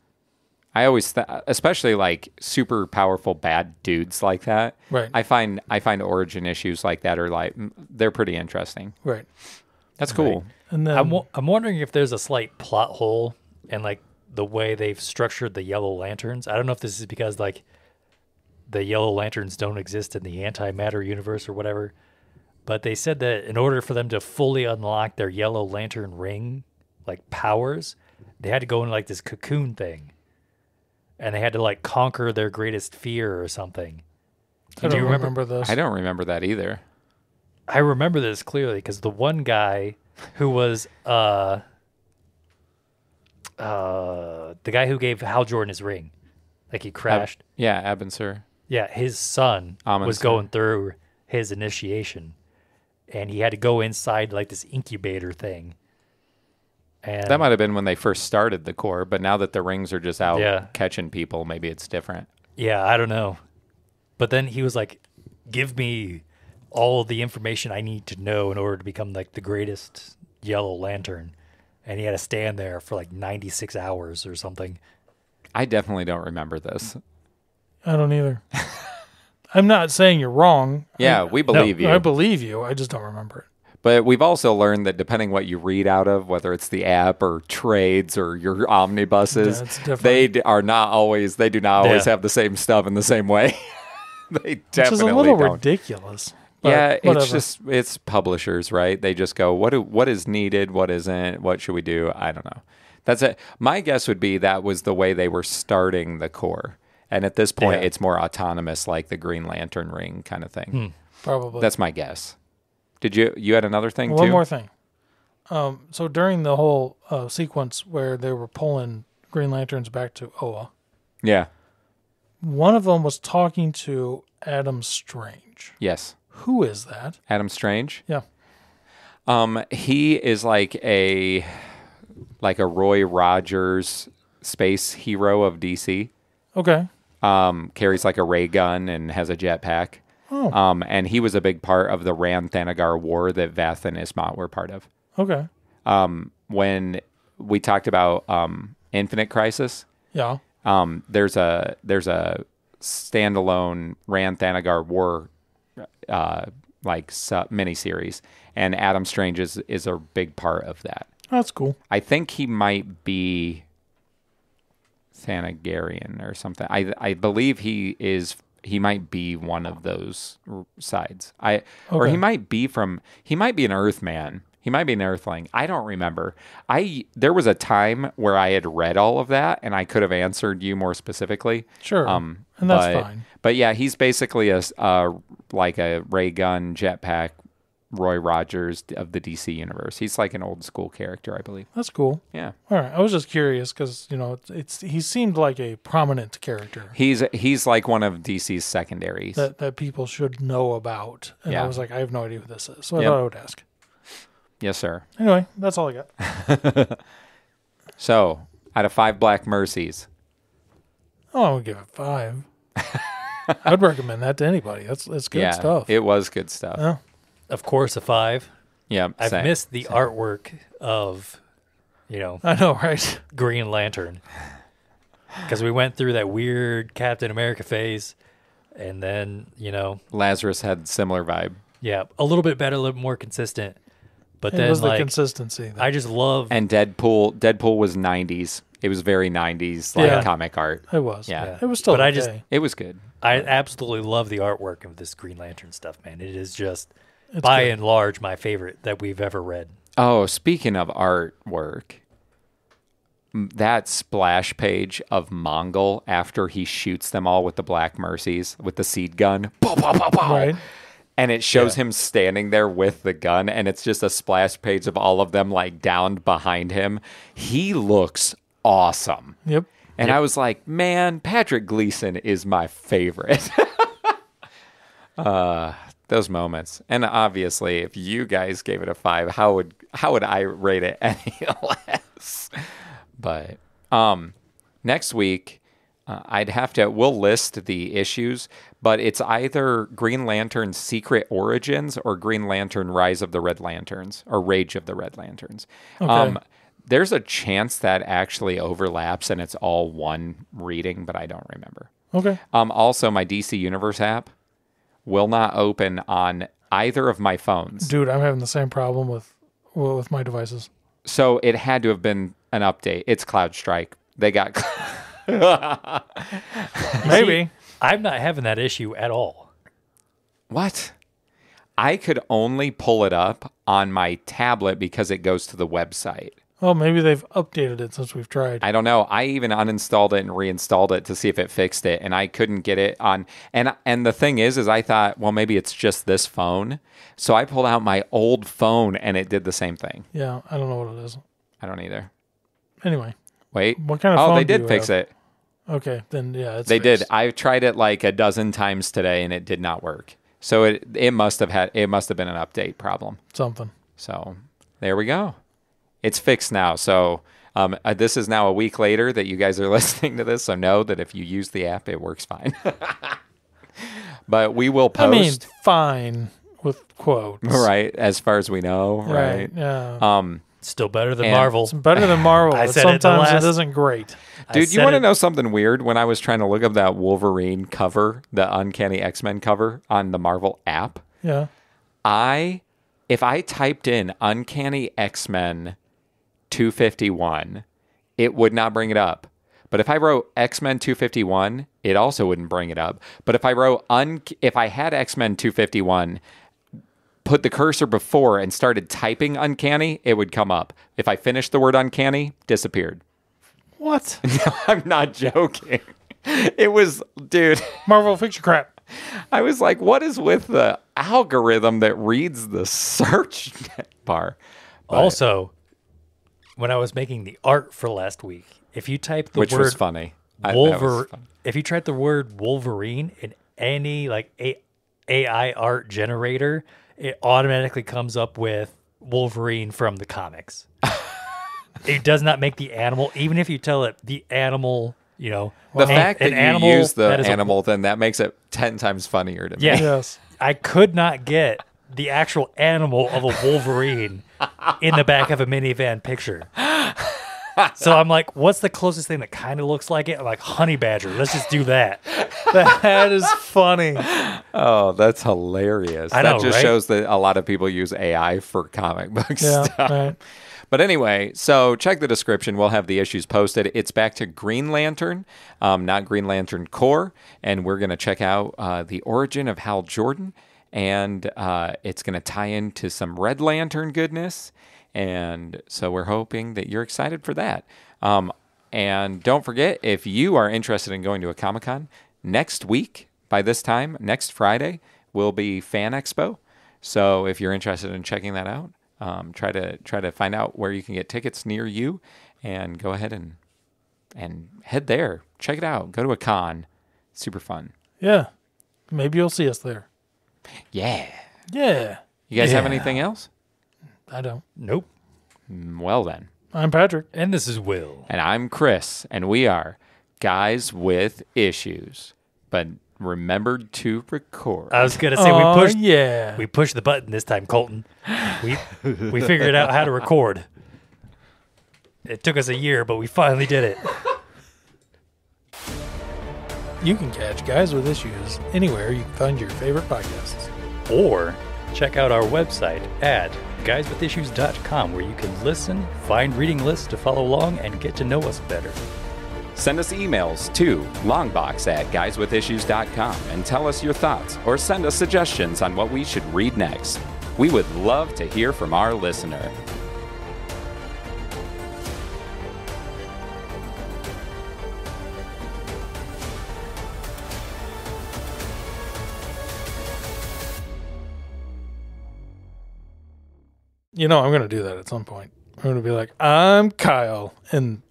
I always, especially like super powerful bad dudes like that. Right. I find origin issues like that are like they're pretty interesting. Right, That's cool. and then I'm wondering if there's a slight plot hole in like the way they've structured the Yellow Lanterns. I don't know if this is because like the Yellow Lanterns don't exist in the antimatter universe or whatever, but they said that in order for them to fully unlock their Yellow Lantern ring like powers, they had to go in like this cocoon thing, and they had to like conquer their greatest fear or something. I Do don't you remember this. I don't remember that either. I remember this clearly because the one guy who was the guy who gave Hal Jordan his ring, like he crashed. Yeah, Abensur. Yeah, his son was Amundsen. going through his initiation, and he had to go inside like this incubator thing. And That might have been when they first started the Corps, but now that the rings are just out Yeah. catching people, maybe it's different. yeah, I don't know. But then he was like, give me all the information I need to know in order to become like the greatest Yellow Lantern. And he had to stand there for like 96 hours or something. I definitely don't remember this. I don't either. I'm not saying you're wrong. Yeah, we believe you. I believe you. I just don't remember it. But we've also learned that depending what you read out of, whether it's the app or trades or your omnibuses, Yeah, it's different. they do not always Yeah. have the same stuff in the same way. They Which is a definitely little don't. ridiculous. But Yeah, whatever. it's publishers, right? They just go, what is needed, what isn't, what should we do? I don't know. That's it. My guess would be that was the way they were starting the Corps. And at this point, Yeah. it's more autonomous, like the Green Lantern ring kind of thing. Probably. That's my guess. Did you had another thing One too? more thing. So during the whole sequence where they were pulling Green Lanterns back to Oa, Yeah. one of them was talking to Adam Strange. Yes. Who is that? Adam Strange. Yeah. He is like a Roy Rogers space hero of DC. Okay. Carries like a ray gun and has a jetpack. Oh. And he was a big part of the Rann-Thanagar War that Vath and Ismat were part of. Okay. When we talked about Infinite Crisis, Yeah. there's a standalone Rann-Thanagar War miniseries, and Adam Strange is a big part of that. That's cool. I think he might be Thanagarian or something. I believe he might be one of those sides. Or he might be an Earthman. He might be an Earthling. I don't remember. There was a time where I had read all of that and I could have answered you more specifically. Sure. And that's fine. But yeah, he's basically like a ray gun jetpack Roy Rogers of the DC universe. He's like an old school character, I believe. That's cool. Yeah. All right. I was just curious because, he seemed like a prominent character He's like one of DC's secondaries. that people should know about. And Yeah. I was like, I have no idea who this is. So I Yep. thought I would ask. Yes, sir. Anyway, that's all I got. So, out of 5 Black Mercies. Oh, I would give it 5. I'd recommend that to anybody. That's good stuff. It was good stuff. Yeah. Of course, a 5. Yeah. I've missed the artwork of, I know, right? Green Lantern. Because we went through that weird Captain America phase. And then, Lazarus had similar vibe. yeah, a little bit better, a little more consistent. But It then, was the like, consistency. That, I just love. And Deadpool was 90s. It was very 90s, like Yeah. comic art. it was. Yeah. It was still But I okay. just- It was good. I absolutely love the artwork of this Green Lantern stuff, man. It is just, It's by good. and large, my favorite that we've ever read. Oh, speaking of artwork, that splash page of Mongul after he shoots them all with the Black Mercies with the seed gun. Pow, pow, pow, pow. Right. And it shows Yeah. him standing there with the gun, and it's just a splash page of all of them like downed behind him. He looks awesome. Yep. And I was like, man, Patrick Gleason is my favorite. Those moments. And obviously, if you guys gave it a 5, how would I rate it any less? But next week, we'll list the issues, but it's either Green Lantern Secret Origins or Green Lantern Rise of the Red Lanterns or Rage of the Red Lanterns. Okay. There's a chance that actually overlaps and it's all one reading, but I don't remember. Okay. Also, my DC Universe app will not open on either of my phones. Dude, I'm having the same problem with my devices. So it had to have been an update. It's CloudStrike. They got... Maybe. I'm not having that issue at all. What? I could only pull it up on my tablet because it goes to the website. Well, maybe they've updated it since we've tried. I don't know. I even uninstalled it and reinstalled it to see if it fixed it, and I couldn't get it on. And the thing is I thought, well, maybe it's just this phone. So I pulled out my old phone, and it did the same thing. Yeah, I don't know what it is. I don't either. Anyway, Wait. what kind of Oh, phone they do did you fix have? it. Okay, then yeah, it's They did. fixed. I tried it like a dozen times today, and it did not work. So it must have been an update problem. Something. So there we go. It's fixed now. So this is now a week later that you guys are listening to this. So know that if you use the app, it works fine. But we will post. I mean, fine with quotes. Right, as far as we know, right? Yeah. Still better than And- Marvel. It's better than Marvel. I but said it the sometimes last- it isn't great. Dude, you want to know something weird? When I was trying to look up that Wolverine cover, the Uncanny X-Men cover on the Marvel app, Yeah. if I typed in Uncanny X-Men 251, it would not bring it up. But if I wrote X-Men 251, it also wouldn't bring it up. But if I wrote if I had X-Men 251, put the cursor before and started typing Uncanny, it would come up. If I finished the word Uncanny, disappeared. What? I'm not joking. It was, dude, Marvel fiction crap. I was like, what is with the algorithm that reads the search bar? But- Also, when I was making the art for last week, if you type the which word was funny. That was fun. if you type the word Wolverine in any like AI art generator, it automatically comes up with Wolverine from the comics. It does not make the animal, even if you tell it the animal, The fact that you use the animal, then that makes it 10 times funnier to me. Yeah. Yes. I could not get the actual animal of a Wolverine in the back of a minivan picture. So I'm like, what's the closest thing that kind of looks like it? I'm like, honey badger. Let's just do that. That is funny. Oh, that's hilarious. I That know, just right? shows that a lot of people use AI for comic book Yeah. stuff. Right. But anyway, so check the description. We'll have the issues posted. It's back to Green Lantern, not Green Lantern Corps. And we're going to check out the origin of Hal Jordan. And it's going to tie into some Red Lantern goodness. And so we're hoping that you're excited for that. And don't forget, if you are interested in going to a Comic-Con, next week, by this time, next Friday, will be Fan Expo. So if you're interested in checking that out, try to find out where you can get tickets near you, and go ahead and head there. Check it out. Go to a con. Super fun. Yeah. Maybe you'll see us there. Yeah. Yeah. You guys have Yeah. anything else? I don't. Nope. Well then. I'm Patrick. And this is Will. And I'm Chris, and we are Guys with Issues. But remembered to record. I was gonna say Yeah. we pushed the button this time, Colton. We figured out how to record. It took us a year, but we finally did it. You can catch Guys with Issues anywhere you can find your favorite podcasts. Or check out our website at guyswithissues.com, where you can listen, find reading lists to follow along, and get to know us better. Send us emails to longbox@guyswithissues.com and tell us your thoughts, or send us suggestions on what we should read next. We would love to hear from our listener. You know, I'm going to do that at some point. I'm going to be like, I'm Kyle. And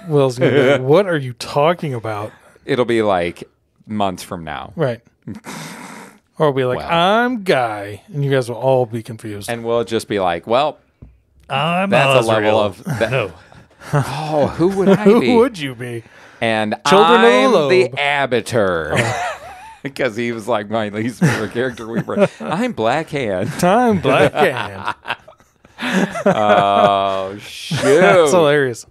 Will's going to be like, what are you talking about? It'll be like months from now. Right. Or we'll be like, Wow. I'm Guy. And you guys will all be confused. And we'll just be like, well, I'm that's a level Osriel. of... That, No. oh, who would I be? Who would you be? And Children of the I'm Lobe. the Abiter. Because he was like my least favorite character. I'm Black Hand. I'm Black Hand. Oh, shoot. That's hilarious.